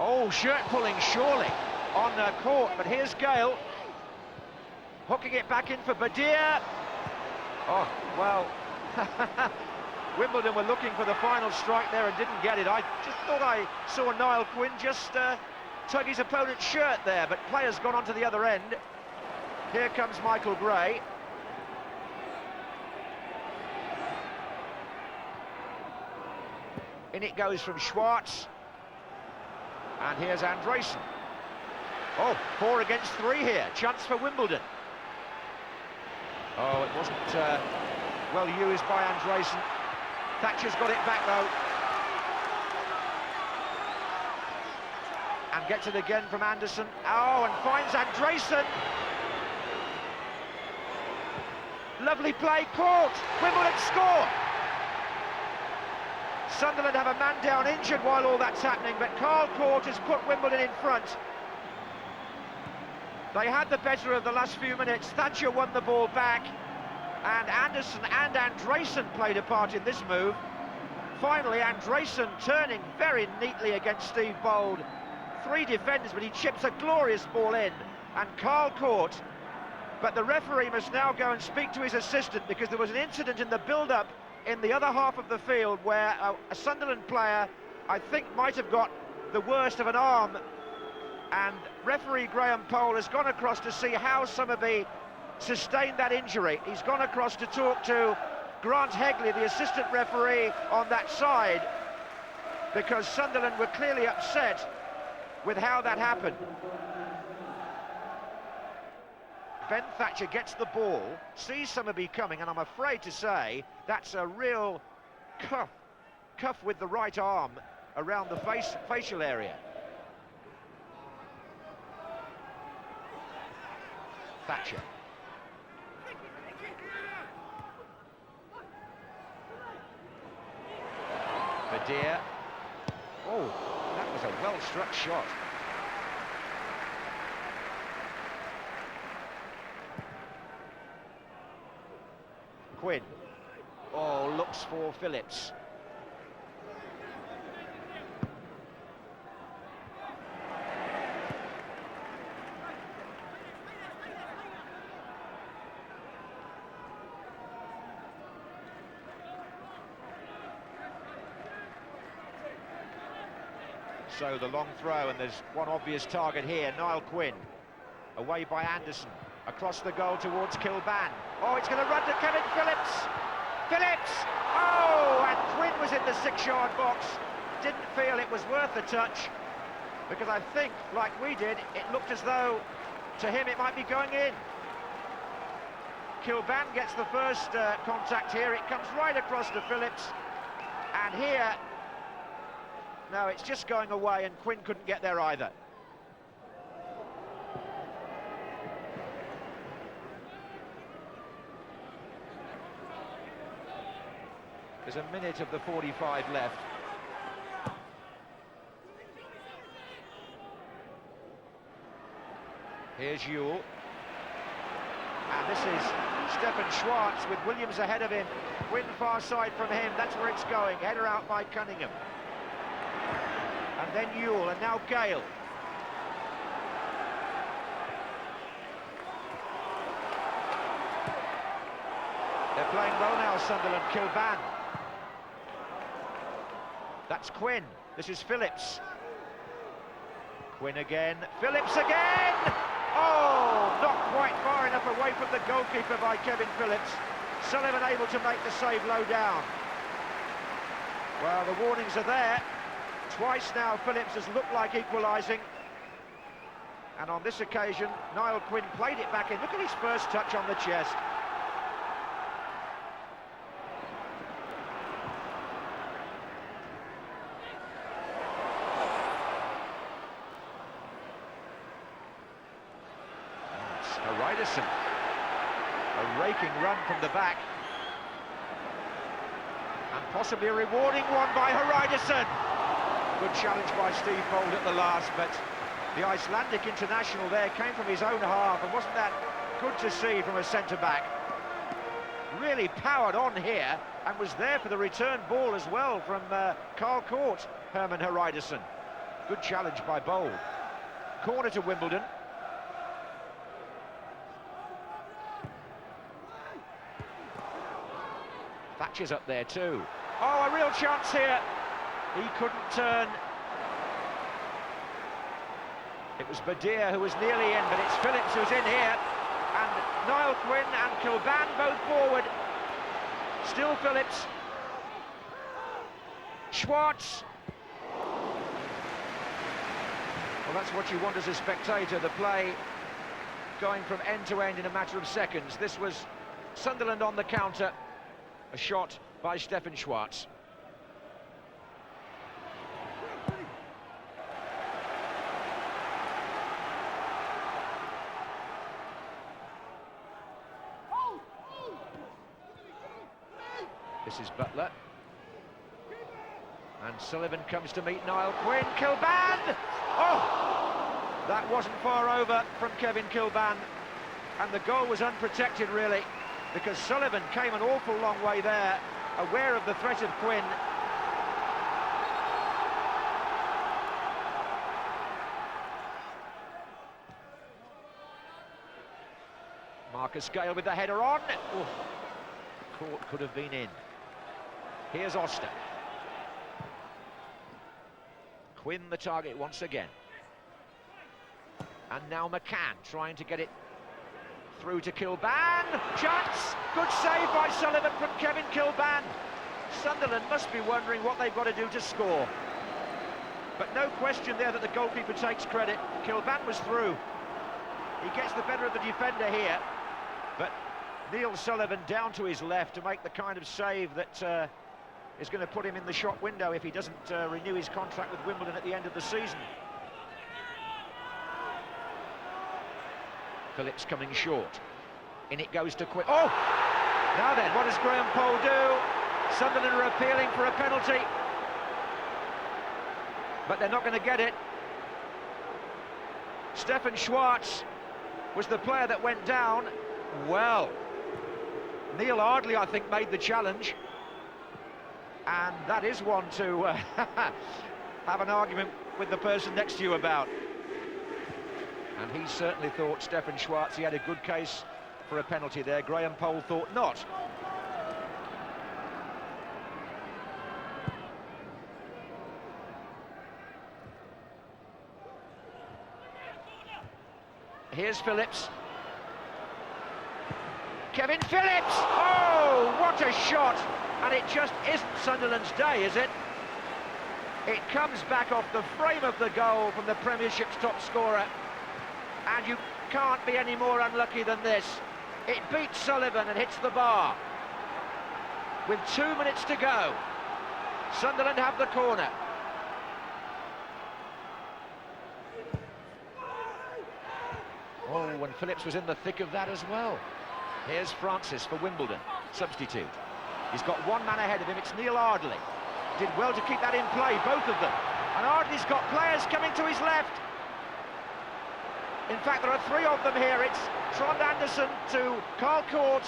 Oh, shirt pulling surely on Court, but here's Gale hooking it back in for Badir. Oh, well, Wimbledon were looking for the final strike there and didn't get it. I just thought I saw Niall Quinn just tug his opponent's shirt there, but player's gone on to the other end. Here comes Michael Gray. In it goes from Schwartz. And here's Andreyson. Oh, 4 against 3 here. Chance for Wimbledon. Oh, it wasn't well used by Andreyson. Thatcher's got it back, though. And gets it again from Anderson. Oh, and finds Andreyson. Lovely play, Court. Wimbledon score. Sunderland have a man down injured while all that's happening, but Carl Court has put Wimbledon in front. They had the better of the last few minutes. Thatcher won the ball back, and Anderson and Andreyson played a part in this move. Finally, Andreyson turning very neatly against Steve Bold, 3 defenders, but he chips a glorious ball in, and Carl caught. But the referee must now go and speak to his assistant, because there was an incident in the build-up in the other half of the field where a Sunderland player, I think, might have got the worst of an arm, and referee Graham Pole has gone across to see how Summerby sustained that injury. He's gone across to talk to Grant Hegley, the assistant referee on that side, because Sunderland were clearly upset with how that happened. Ben Thatcher gets the ball, sees Summerby coming, and I'm afraid to say that's a real cuff with the right arm around the facial area. Thatcher. Badir. Oh, that was a well-struck shot. Quinn. Oh, looks for Phillips. So the long throw, and there's one obvious target here, Niall Quinn. Away by Anderson, across the goal towards Kilban. Oh, it's going to run to Kevin Phillips. Phillips! Oh, and Quinn was in the 6-yard box. Didn't feel it was worth the touch, because I think, like we did, it looked as though, to him, it might be going in. Kilban gets the first contact here. It comes right across to Phillips, and here, no, it's just going away, and Quinn couldn't get there either. There's a minute of the 45 left. Here's Ewell. And this is Stefan Schwartz with Williams ahead of him. Quinn far side from him, that's where it's going. Header out by Cunningham. And then Ewell, and now Gale. They're playing well now, Sunderland. Kilban. That's Quinn. This is Phillips. Quinn again. Phillips again! Oh, not quite far enough away from the goalkeeper by Kevin Phillips. Sullivan able to make the save low down. Well, the warnings are there. Twice now Phillips has looked like equalising. And on this occasion, Niall Quinn played it back in. Look at his first touch on the chest. Hariderson. A raking run from the back. And possibly a rewarding one by Hariderson. Good challenge by Steve Bold at the last, but the Icelandic international there came from his own half, and wasn't that good to see from a centre-back? Really powered on here, and was there for the return ball as well from Carl Court, Herman Hariderson. Good challenge by Bold. Corner to Wimbledon. Thatcher's up there too. Oh, a real chance here. He couldn't turn. It was Badir who was nearly in, but it's Phillips who's in here. And Niall Quinn and Kilban both forward. Still Phillips. Schwartz. Well, that's what you want as a spectator, the play going from end to end in a matter of seconds. This was Sunderland on the counter. A shot by Stefan Schwartz. This is Butler. And Sullivan comes to meet Niall Quinn. Kilban! Oh! That wasn't far over from Kevin Kilban. And the goal was unprotected, really, because Sullivan came an awful long way there, aware of the threat of Quinn. Marcus Gale with the header on. Ooh. Court could have been in. Here's Oster. Quinn the target once again. And now McCann trying to get it through to Kilban. Chance! Good save by Sullivan from Kevin Kilban. Sunderland must be wondering what they've got to do to score. But no question there that the goalkeeper takes credit. Kilban was through. He gets the better of the defender here. But Neil Sullivan down to his left to make the kind of save that is going to put him in the shop window if he doesn't renew his contract with Wimbledon at the end of the season. Phillips coming short. In it goes to Quinn. Oh! Now then, what does Graham Poll do? Sunderland are appealing for a penalty. But they're not going to get it. Stefan Schwartz was the player that went down. Well, Neil Ardley, I think, made the challenge. And that is one to have an argument with the person next to you about. And he certainly thought, Stefan Schwartz, he had a good case for a penalty there. Graham Poll thought not. Here's Phillips. Kevin Phillips! Oh, what a shot! And it just isn't Sunderland's day, is it? It comes back off the frame of the goal from the Premiership's top scorer. And you can't be any more unlucky than this. It beats Sullivan and hits the bar. With 2 minutes to go, Sunderland have the corner. Oh, when Phillips was in the thick of that as well. Here's Francis for Wimbledon, substitute. He's got one man ahead of him, it's Neil Ardley. Did well to keep that in play, both of them. And Ardley's got players coming to his left. In fact, there are three of them here. It's Trond Anderson to Carl Court.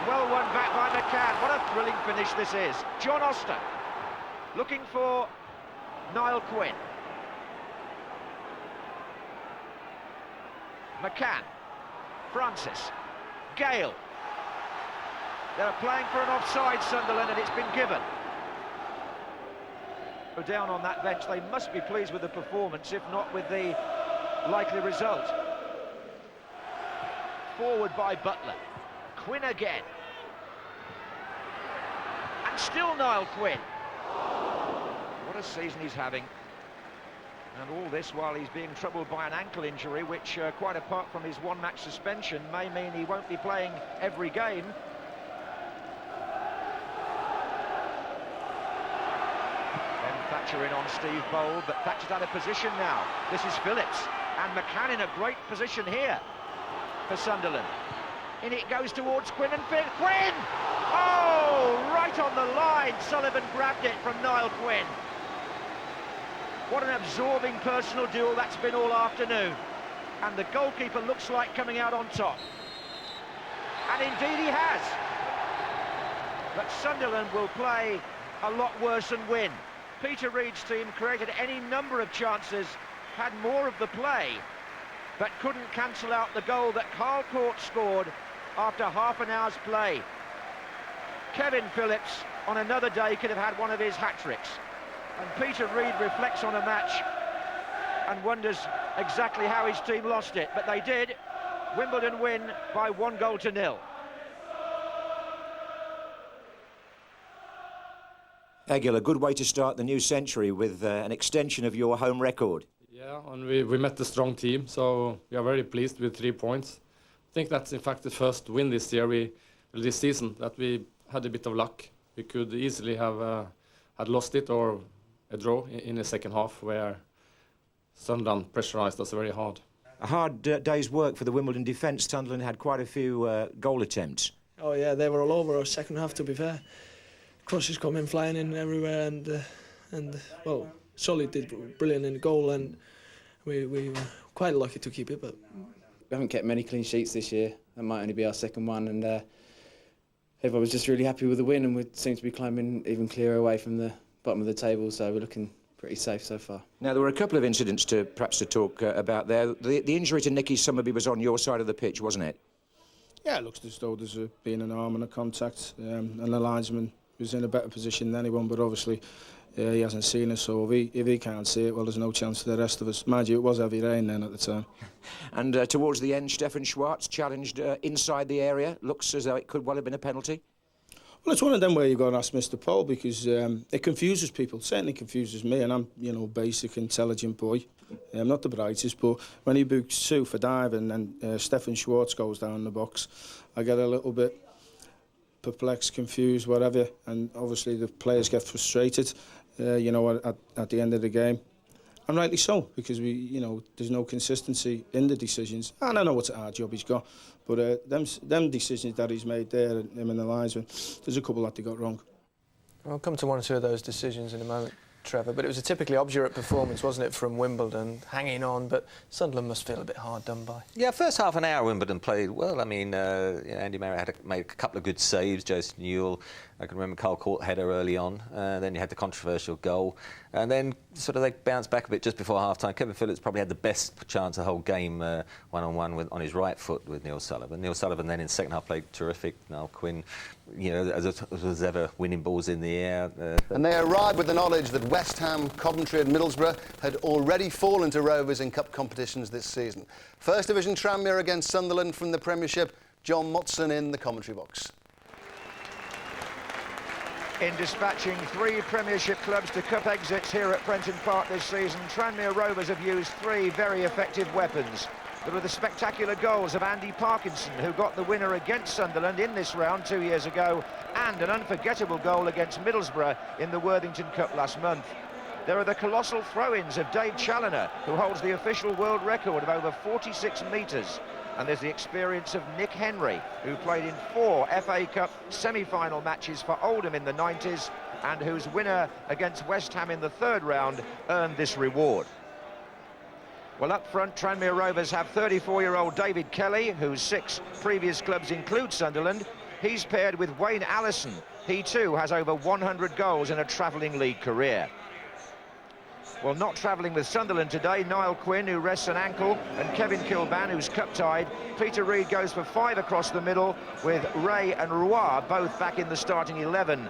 Well won back by McCann. What a thrilling finish this is. John Oster looking for Niall Quinn. McCann, Francis, Gale. They're playing for an offside, Sunderland, and it's been given. Down on that bench, they must be pleased with the performance, if not with the likely result. Forward by Butler. Quinn again. And still Niall Quinn. What a season he's having. And all this while he's being troubled by an ankle injury, which, quite apart from his one-match suspension, may mean he won't be playing every game. Thatcher in on Steve Bold, but Thatcher's out of position now. This is Phillips, and McCann in a great position here for Sunderland. In it goes towards Quinn, and Quinn! Oh, right on the line. Sullivan grabbed it from Niall Quinn. What an absorbing personal duel that's been all afternoon. And the goalkeeper looks like coming out on top. And indeed he has. But Sunderland will play a lot worse and win. Peter Reid's team created any number of chances, had more of the play, but couldn't cancel out the goal that Carl Court scored after half an hour's play. Kevin Phillips, on another day, could have had one of his hat-tricks. And Peter Reid reflects on a match and wonders exactly how his team lost it. But they did. Wimbledon win by 1-0. Egil, a good way to start the new century with an extension of your home record. Yeah, and we met a strong team, so we are very pleased with 3 points. I think that's in fact the first win this year, this season, that we had a bit of luck. We could easily have had lost it or a draw in the second half, where Sunderland pressurised us very hard. A hard day's work for the Wimbledon defence. Sunderland had quite a few goal attempts. Oh yeah, they were all over us second half, to be fair. Crosses coming flying in everywhere, and well, Solly did brilliant in the goal, and we were quite lucky to keep it. But we haven't kept many clean sheets this year. That might only be our second one, and everyone was just really happy with the win, and we seem to be climbing even clearer away from the bottom of the table. So we're looking pretty safe so far. Now, there were a couple of incidents to talk about there. The injury to Nicky Summerby was on your side of the pitch, wasn't it? Yeah, it looks as though there's been an arm and a contact, and the linesman was in a better position than anyone, but obviously he hasn't seen us, so if he can't see it, well, there's no chance for the rest of us. Mind you, it was heavy rain then at the time. And towards the end, Stefan Schwarz challenged inside the area. Looks as though it could well have been a penalty. Well, it's one of them where you've got to ask Mr. Paul, because it confuses people. It certainly confuses me, and I'm, basic, intelligent boy. I'm not the brightest, but when he books 2 for diving and Stefan Schwarz goes down the box, I get a little bit perplexed, confused, whatever, and obviously the players get frustrated, at the end of the game. And rightly so, because there's no consistency in the decisions. And I know it's a hard job he's got, but them decisions that he's made there, him and the linesman, there's a couple that they got wrong. I'll come to one or two of those decisions in a moment, Trevor, but it was a typically obdurate performance, wasn't it, from Wimbledon, hanging on, but Sunderland must feel a bit hard done by. Yeah, first half an hour Wimbledon played well. I mean, Andy Murray made a couple of good saves, Jason Newell, I can remember Carl caught header early on, then you had the controversial goal, and then sort of they bounced back a bit just before half-time. Kevin Phillips probably had the best chance the whole game, one-on-one on his right foot with Neil Sullivan. Neil Sullivan then in the second half played terrific. Niall Quinn, as ever, winning balls in the air. And they arrived with the knowledge that West Ham, Coventry and Middlesbrough had already fallen to Rovers in cup competitions this season. First Division Tranmere against Sunderland from the Premiership. John Motson in the commentary box. In dispatching 3 Premiership clubs to cup exits here at Prenton Park this season, Tranmere Rovers have used 3 very effective weapons. There were the spectacular goals of Andy Parkinson, who got the winner against Sunderland in this round 2 years ago, and an unforgettable goal against Middlesbrough in the Worthington Cup last month. There are the colossal throw-ins of Dave Challoner, who holds the official world record of over 46 metres. And there's the experience of Nick Henry, who played in 4 FA Cup semi-final matches for Oldham in the 90s, and whose winner against West Ham in the 3rd round earned this reward. Well, up front, Tranmere Rovers have 34-year-old David Kelly, whose 6 previous clubs include Sunderland. He's paired with Wayne Allison. He too has over 100 goals in a travelling league career. Well, not travelling with Sunderland today, Niall Quinn, who rests an ankle, and Kevin Kilban, who's cup-tied. Peter Reid goes for 5 across the middle, with Ray and Roy both back in the starting 11.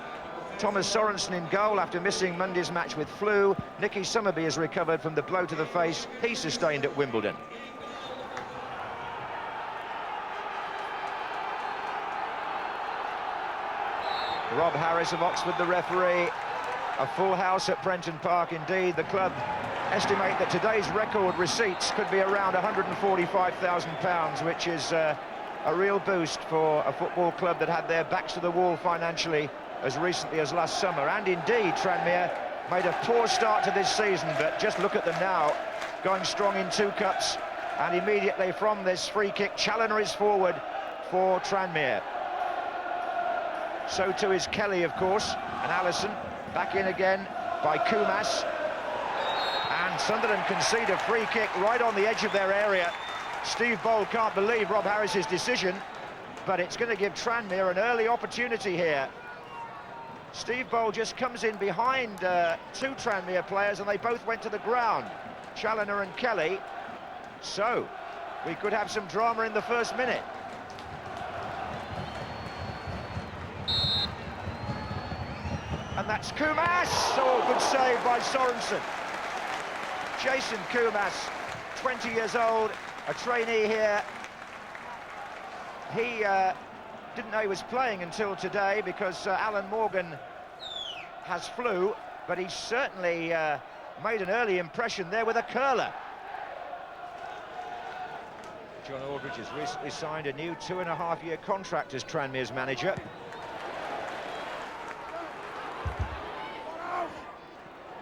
Thomas Sorensen in goal after missing Monday's match with flu. Nicky Summerby has recovered from the blow to the face he sustained at Wimbledon. Rob Harris of Oxford, the referee. A full house at Prenton Park indeed. The club estimate that today's record receipts could be around £145,000, which is a real boost for a football club that had their backs to the wall financially as recently as last summer. And indeed, Tranmere made a poor start to this season, but just look at them now, going strong in 2 cups, and immediately from this free kick, Challoner is forward for Tranmere. So too is Kelly, of course, and Allison. Back in again by Kumas, and Sunderland concede a free kick right on the edge of their area. Steve Bold can't believe Rob Harris's decision, but it's going to give Tranmere an early opportunity here. Steve Bold just comes in behind 2 Tranmere players, and they both went to the ground, Challoner and Kelly. So we could have some drama in the first minute. And that's Kumas. Oh, good save by Sorensen. Jason Kumas, 20 years old, a trainee here. He didn't know he was playing until today because Alan Morgan has flu, but he certainly made an early impression there with a curler. John Aldridge has recently signed a new 2.5-year contract as Tranmere's manager.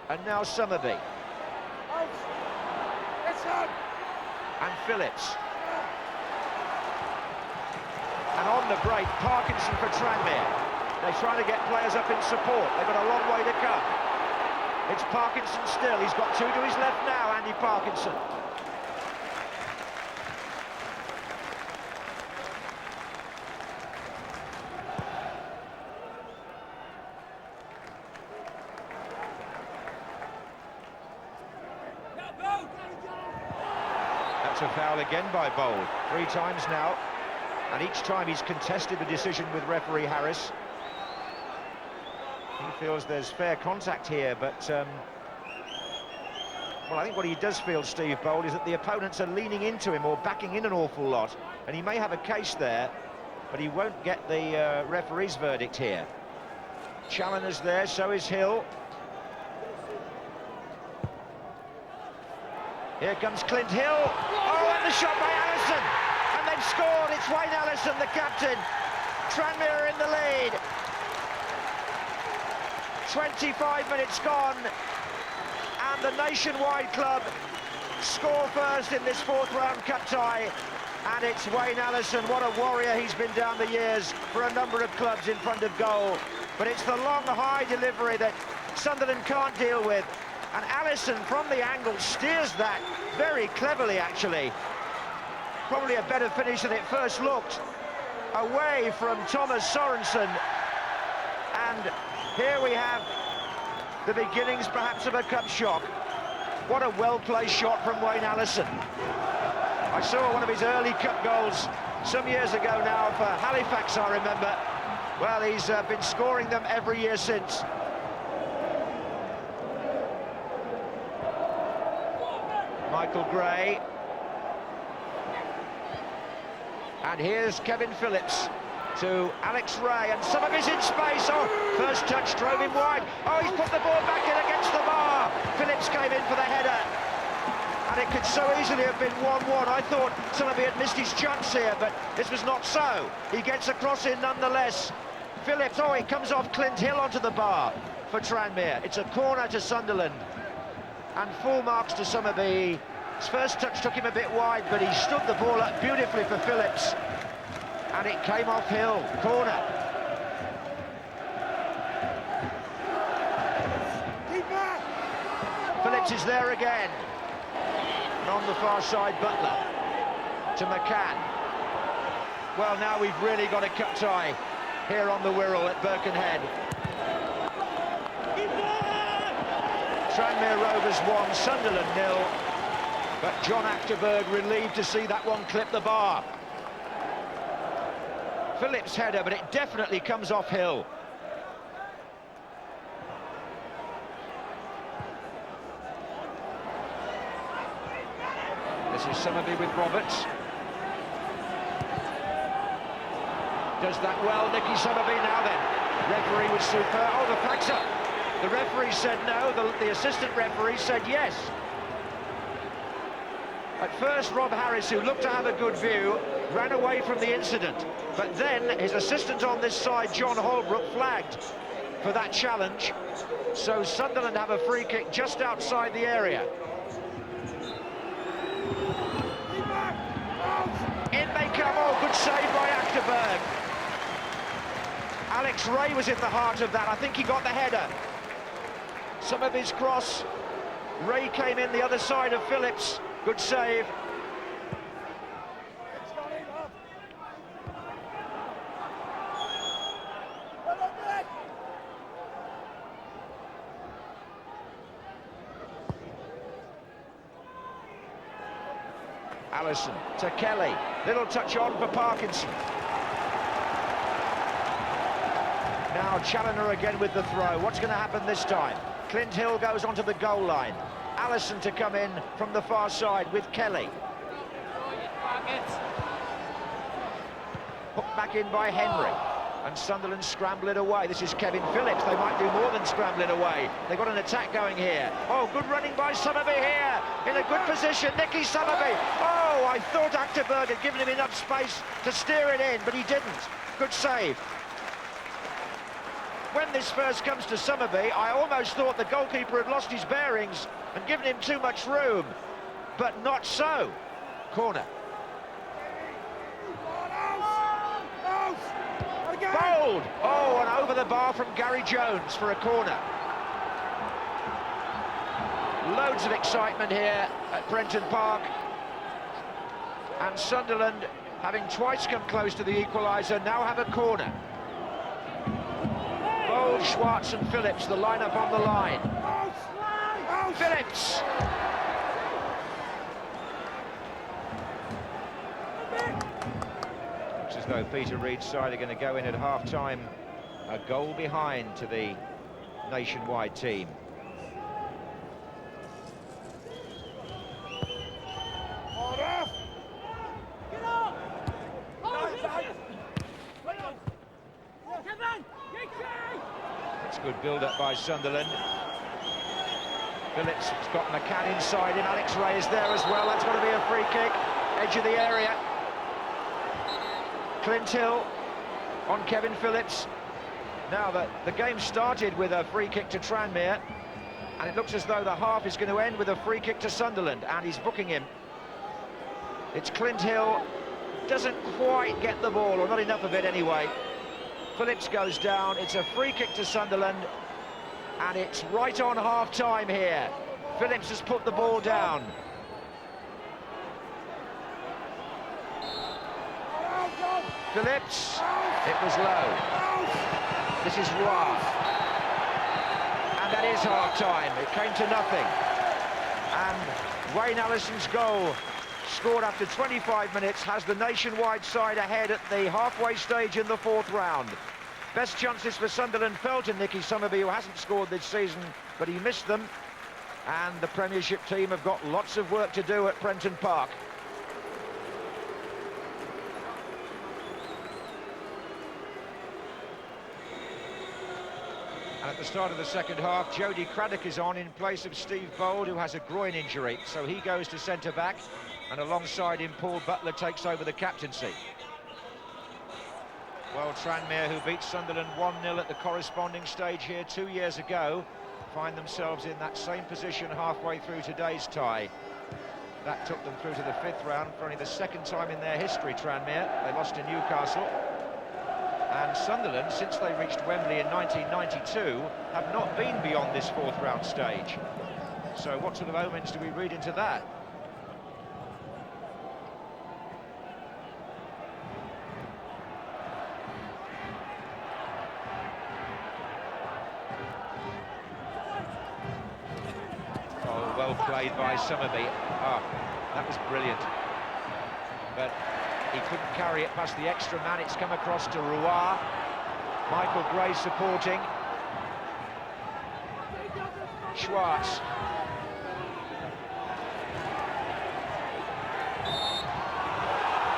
And now Summerby. And Phillips. And on the break, Parkinson for Tranmere. They're trying to get players up in support. They've got a long way to come. It's Parkinson still. He's got 2 to his left now, Andy Parkinson. a foul again by Bold. 3 times now, and each time he's contested the decision with referee Harris. He feels there's fair contact here, but well, I think what he does feel, Steve Bold, is that the opponents are leaning into him or backing in an awful lot, and he may have a case there, but he won't get the referee's verdict here. Challoner's there, so is Hill. Here comes Clint Hill. Oh, and the shot by Allison, and they've scored. It's Wayne Allison, the captain. Tranmere in the lead. 25 minutes gone, and the Nationwide club score first in this 4th round cup tie, and it's Wayne Allison. What a warrior he's been down the years for a number of clubs in front of goal, but it's the long high delivery that Sunderland can't deal with, and Allison from the angle steers that very cleverly, actually. Probably a better finish than it first looked, away from Thomas Sorensen, and here we have the beginnings, perhaps, of a cup shock. What a well-placed shot from Wayne Allison. I saw one of his early cup goals some years ago now for Halifax, I remember. Well, he's been scoring them every year since. Michael Gray. And here's Kevin Phillips to Alex Ray, and some of his in space. Oh, first touch drove him wide. Oh, he's put the ball back in against the bar. Phillips came in for the header, and it could so easily have been 1-1. I thought Somerby had missed his chance here, but this was not so. He gets across in nonetheless. Phillips, oh, it comes off Clint Hill onto the bar for Tranmere. It's a corner to Sunderland, and full marks to Somerby. His first touch took him a bit wide, but he stood the ball up beautifully for Phillips. And it came off Hill, corner. Phillips is there again. And on the far side, Butler to McCann. Well, now we've really got a cup tie here on the Wirral at Birkenhead. Tranmere Rovers 1, Sunderland 0. But John Achterberg relieved to see that one clip the bar. Phillips' header, but it definitely comes off Hill. This is Somerby with Roberts. Does that well, Nicky Somerby. Now then, referee was super. Oh, the pack's up. The referee said no, the assistant referee said yes. At first, Rob Harris, who looked to have a good view, ran away from the incident. But then his assistant on this side, John Holbrook, flagged for that challenge. So Sunderland have a free kick just outside the area. In they come. Oh, good save by Achterberg. Alex Ray was in the heart of that. I think he got the header. Some of his cross. Ray came in the other side of Phillips. Good save. Allison to Kelly. Little touch on for Parkinson. Now Challoner again with the throw. What's going to happen this time? Clint Hill goes onto the goal line. Allison to come in from the far side with Kelly. Hooked back in by Henry. And Sunderland scramble it away. This is Kevin Phillips. They might do more than scramble it away. They've got an attack going here. Oh, good running by Somerby here. In a good position, Nicky Somerby. Oh, I thought Achterberg had given him enough space to steer it in, but he didn't. Good save. When this first comes to Somerby, I almost thought the goalkeeper had lost his bearings and given him too much room, but not so. Corner. Bold! Oh, and over the bar from Gary Jones for a corner. Loads of excitement here at Prenton Park. And Sunderland, having twice come close to the equaliser, now have a corner. Bold, Schwartz and Phillips, the lineup on the line. Phillips! though. Peter Reid's side are going to go in at half-time a goal behind to the Nationwide team. It's good build-up by Sunderland. Phillips has got McCann inside him. Alex Ray is there as well. That's got to be a free kick. Edge of the area. Clint Hill on Kevin Phillips. Now the game started with a free kick to Tranmere, and it looks as though the half is going to end with a free kick to Sunderland, and he's booking him. It's Clint Hill. Doesn't quite get the ball, or not enough of it anyway. Phillips goes down. It's a free kick to Sunderland, and it's right on half-time here. Phillips has put the ball down. Phillips, it was low. This is Roy. And that is half-time. It came to nothing. And Wayne Allison's goal, scored after 25 minutes, has the Nationwide side ahead at the halfway stage in the fourth round. Best chances for Sunderland fell to Nicky Summerby, who hasn't scored this season, but he missed them. And the Premiership team have got lots of work to do at Prenton Park. And at the start of the second half, Jody Craddock is on in place of Steve Bold, who has a groin injury. So he goes to centre-back, and alongside him, Paul Butler takes over the captaincy. Well, Tranmere, who beat Sunderland 1-0 at the corresponding stage here 2 years ago, find themselves in that same position halfway through today's tie. That took them through to the fifth round for only the second time in their history, Tranmere. They lost to Newcastle. And Sunderland, since they reached Wembley in 1992, have not been beyond this fourth round stage. So what sort of omens do we read into that? Oh, well played by Summerby. Ah, that was brilliant. But he couldn't carry it past the extra man. It's come across to Roy. Michael Gray supporting. Schwartz.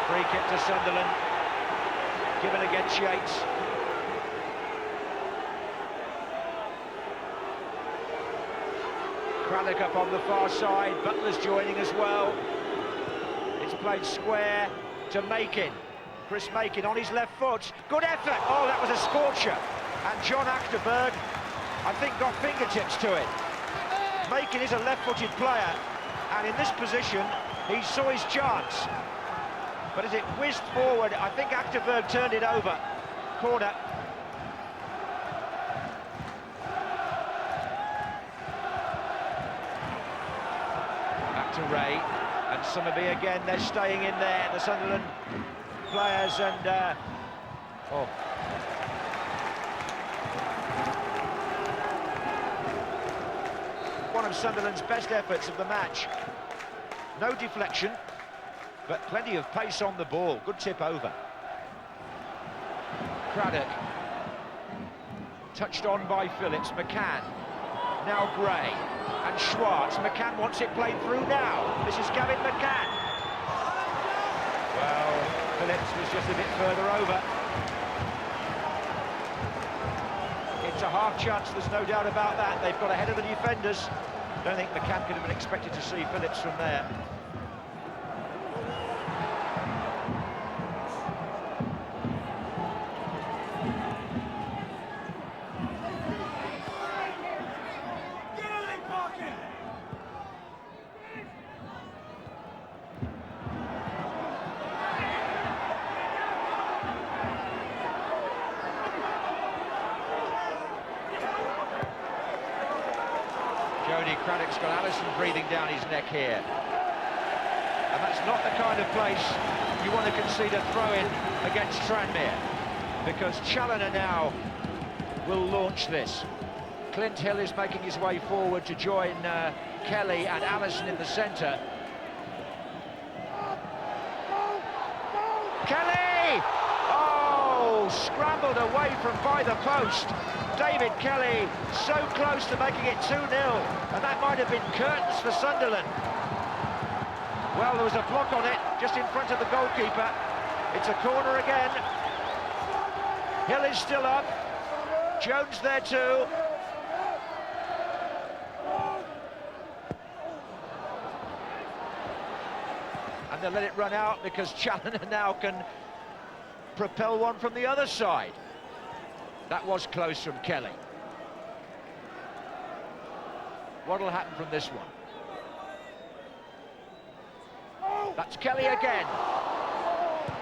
Free kick to Sunderland. Given against Yates. Craddock up on the far side. Butler's joining as well. It's played square to Makin. Chris Makin on his left foot. Good effort. Oh, that was a scorcher. And John Achterberg, I think, got fingertips to it. Makin is a left-footed player, and in this position, he saw his chance. But as it whizzed forward, I think Achterberg turned it over. Corner. Back to Ray. And Summerby again, they're staying in there, the Sunderland players, and one of Sunderland's best efforts of the match. No deflection, but plenty of pace on the ball. Good tip over. Craddock. Touched on by Phillips. McCann. Now Gray. And Schwartz. McCann wants it played through now. This is Gavin McCann. Well, Phillips was just a bit further over. It's a half chance, there's no doubt about that. They've got ahead of the defenders. Don't think McCann could have been expected to see Phillips from there. Craddock's got Allison breathing down his neck here. And that's not the kind of place you want to concede a throw-in against Tranmere, because Challoner now will launch this. Clint Hill is making his way forward to join Kelly and Allison in the centre. Kelly! ball scrambled away from by the post. David Kelly so close to making it 2-0, and that might have been curtains for Sunderland. Well, there was a block on it just in front of the goalkeeper. It's a corner again. Hill is still up. Jones there too. And they'll let it run out because Challoner now can propel one from the other side. That was close from Kelly. What'll happen from this one? That's Kelly again.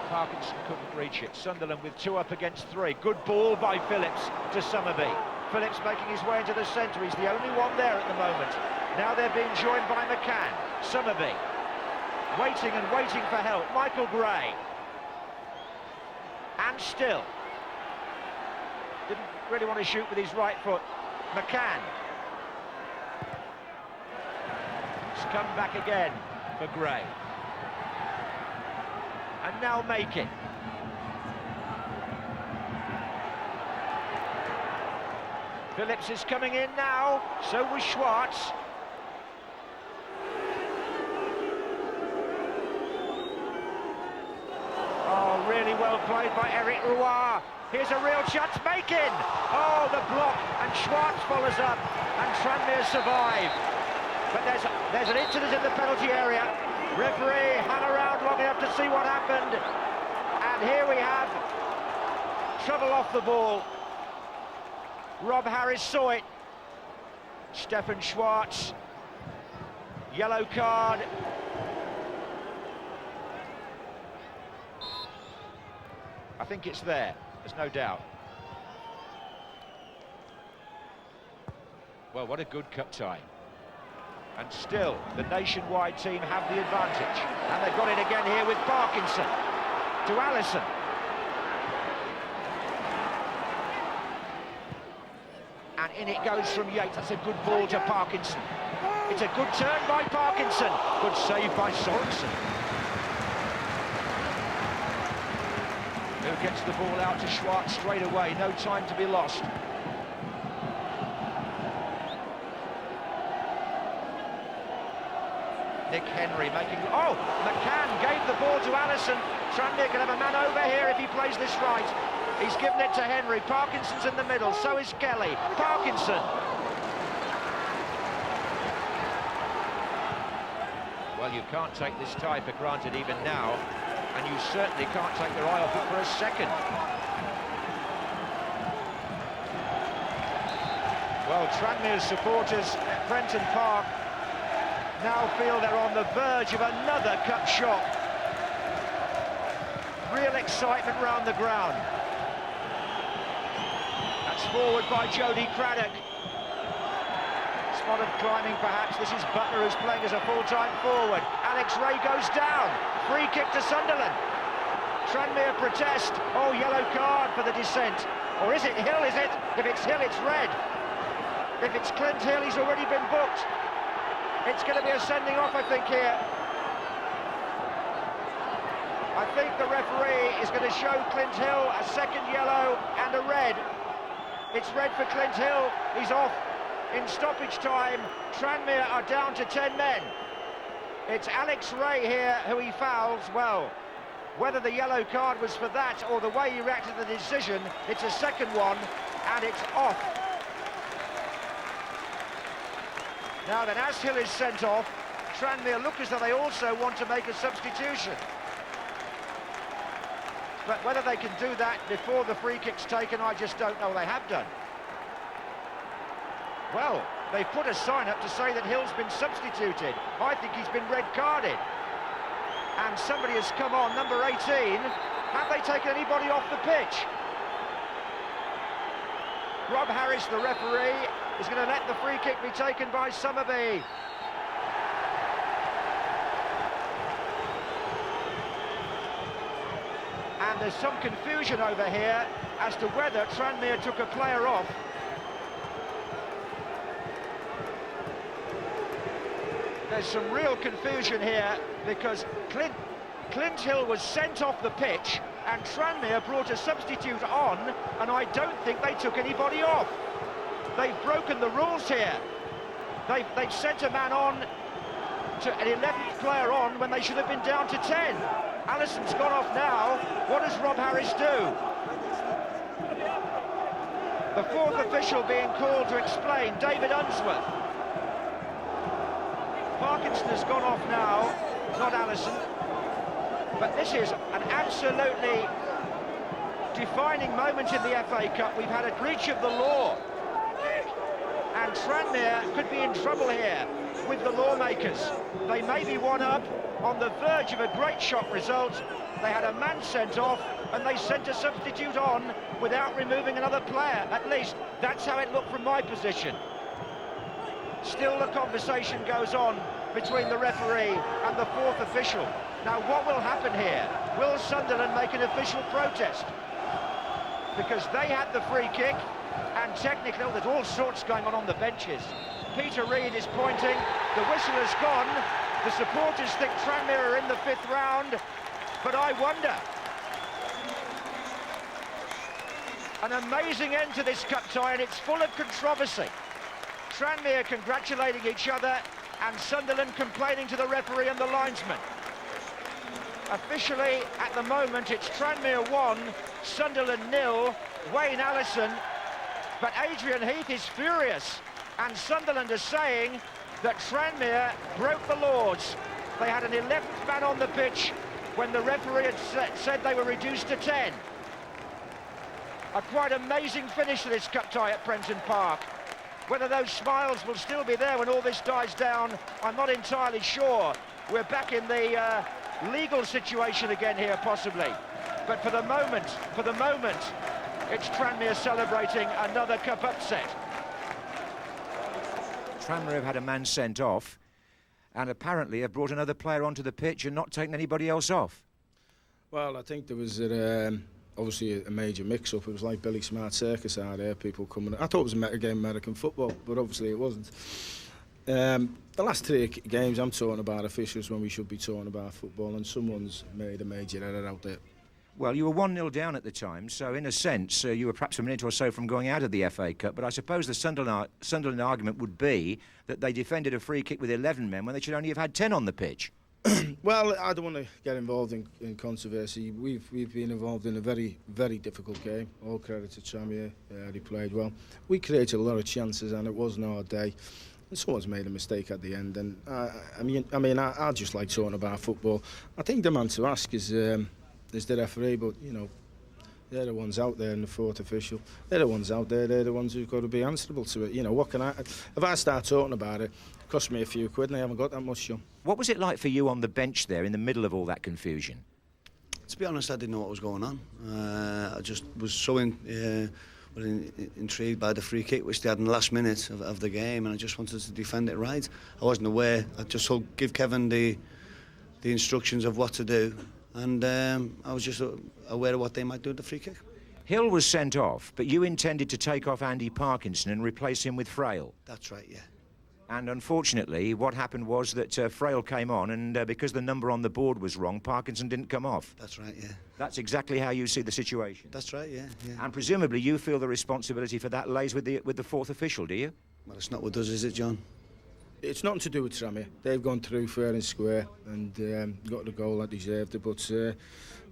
Parkinson couldn't reach it. Sunderland with 2 up against 3. Good ball by Phillips to Summerby. Phillips making his way into the centre. He's the only one there at the moment. Now they're being joined by McCann. Summerby waiting and waiting for help. Michael Gray. And still. Didn't really want to shoot with his right foot. McCann. It's come back again for Gray. And now make it. Phillips is coming in now, so was Schwartz. Oh, really well played by Eric Roy. Here's a real chance, making! Oh, the block, and Schwartz follows up, and Tranmere survive. But there's an incident in the penalty area. Referee hung around long enough to see what happened, and here we have trouble off the ball. Rob Harris saw it. Stefan Schwartz, yellow card. I think it's there, there's no doubt. Well, what a good cup tie. And still, the nationwide team have the advantage. And they've got it again here with Parkinson. To Allison. And in it goes from Yates. That's a good ball to Parkinson. It's a good turn by Parkinson. Good save by Sorensen. Who gets the ball out to Schwartz straight away. No time to be lost. Nick Henry making... Oh! McCann gave the ball to Allison. Tranmere can have a man over here if he plays this right. He's given it to Henry. Parkinson's in the middle, so is Kelly. Parkinson. Well, you can't take this tie for granted even now, and you certainly can't take your eye off it for a second. Well, Tranmere's supporters at Prenton Park now feel they're on the verge of another cup shot. Real excitement round the ground. That's forward by Jody Craddock. Spot of climbing perhaps. This is Butler who's playing as a full-time forward. Alex Ray goes down. Free kick to Sunderland. Tranmere protest. Oh, yellow card for the descent. Or is it Hill, is it? If it's Hill, it's red. If it's Clint Hill, he's already been booked. It's going to be a sending off, I think, here. I think the referee is going to show Clint Hill a second yellow and a red. It's red for Clint Hill. He's off in stoppage time. Tranmere are down to 10 men. It's Alex Ray here who he fouls. Well, whether the yellow card was for that or the way he reacted to the decision, it's a second one, and it's off. Now then, as Hill is sent off, Tranmere look as though they also want to make a substitution. But whether they can do that before the free kick's taken, I just don't know. They have done. Well, they've put a sign up to say that Hill's been substituted. I think he's been red-carded. And somebody has come on, number 18. Have they taken anybody off the pitch? Rob Harris, the referee, is going to let the free kick be taken by Summerby. And there's some confusion over here as to whether Tranmere took a player off. There's some real confusion here because Clint Hill was sent off the pitch and Tranmere brought a substitute on, and I don't think they took anybody off. They've broken the rules here. They've sent a man on, to an 11th player on, when they should have been down to 10. Allison's gone off now. What does Rob Harris do? The fourth official being called to explain, David Unsworth. Parkinson has gone off now, not Allison. But this is an absolutely defining moment in the FA Cup. We've had a breach of the law. And Tranmere could be in trouble here with the lawmakers. They may be one up, on the verge of a great shock result. They had a man sent off, and they sent a substitute on without removing another player. At least, that's how it looked from my position. Still, the conversation goes on between the referee and the fourth official. Now, what will happen here? Will Sunderland make an official protest? Because they had the free kick, and technically, there's all sorts going on the benches. Peter Reid is pointing, the whistle has gone, the supporters think Tranmere are in the 5th round, but I wonder. An amazing end to this cup tie, and it's full of controversy. Tranmere congratulating each other, and Sunderland complaining to the referee and the linesman. Officially, at the moment, it's Tranmere 1, Sunderland 0, Wayne Allison, but Adrian Heath is furious, and Sunderland are saying that Tranmere broke the laws. They had an 11th man on the pitch when the referee had said they were reduced to 10. A quite amazing finish to this cup tie at Prenton Park. Whether those smiles will still be there when all this dies down, I'm not entirely sure. We're back in the legal situation again here, possibly. But for the moment, it's Tranmere celebrating another cup upset. Tranmere have had a man sent off, and apparently have brought another player onto the pitch and not taken anybody else off. Well, I think there was obviously a major mix-up. It was like Billy Smart Circus out there, people coming. I thought it was a game of American football, but obviously it wasn't. The last 3 games I'm talking about officials when we should be talking about football, and someone's made a major error out there. Well, you were 1-0 down at the time, so in a sense you were perhaps a minute or so from going out of the FA Cup, but I suppose the Sunderland argument would be that they defended a free kick with 11 men when they should only have had 10 on the pitch. Well, I don't want to get involved in controversy. We've been involved in a very, very difficult game. All credit to Tranmere, they played well. We created a lot of chances, and it wasn't our day. And someone's made a mistake at the end, and I just like talking about football. I think the man to ask is the referee, but you know, they're the ones out there in the fourth official. They're the ones out there. They're the ones who've got to be answerable to it. You know, what can I? If I start talking about it, it costs me a few quid, and I haven't got that much, John. What was it like for you on the bench there, in the middle of all that confusion? To be honest, I didn't know what was going on. I just was so intrigued by the free kick which they had in the last minute of the game, and I just wanted to defend it right. I wasn't aware. I just give Kevin the instructions of what to do. And I was just aware of what they might do with the free kick. Hill was sent off, but you intended to take off Andy Parkinson and replace him with Frail. That's right, yeah. And unfortunately, what happened was that Frail came on, and because the number on the board was wrong, Parkinson didn't come off. That's right, yeah. That's exactly how you see the situation. That's right, yeah. And presumably you feel the responsibility for that lays with the fourth official, do you? Well, it's not with us, is it, John? It's nothing to do with Tranmere. They've gone through fair and square and got the goal that deserved it. But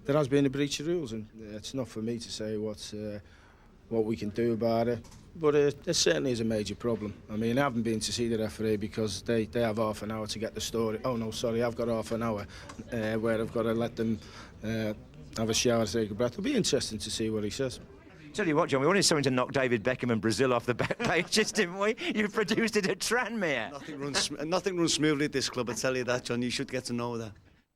there has been a breach of rules, and it's not for me to say what we can do about it. But it certainly is a major problem. I mean, I haven't been to see the referee because they have half an hour to get the story. Oh no, sorry, I've got half an hour where I've got to let them have a shower, take a breath. It'll be interesting to see what he says. Tell you what, John, we wanted something to knock David Beckham and Brazil off the back pages, didn't we? You produced it at Tranmere. Nothing runs smoothly at this club, I tell you that, John. You should get to know that.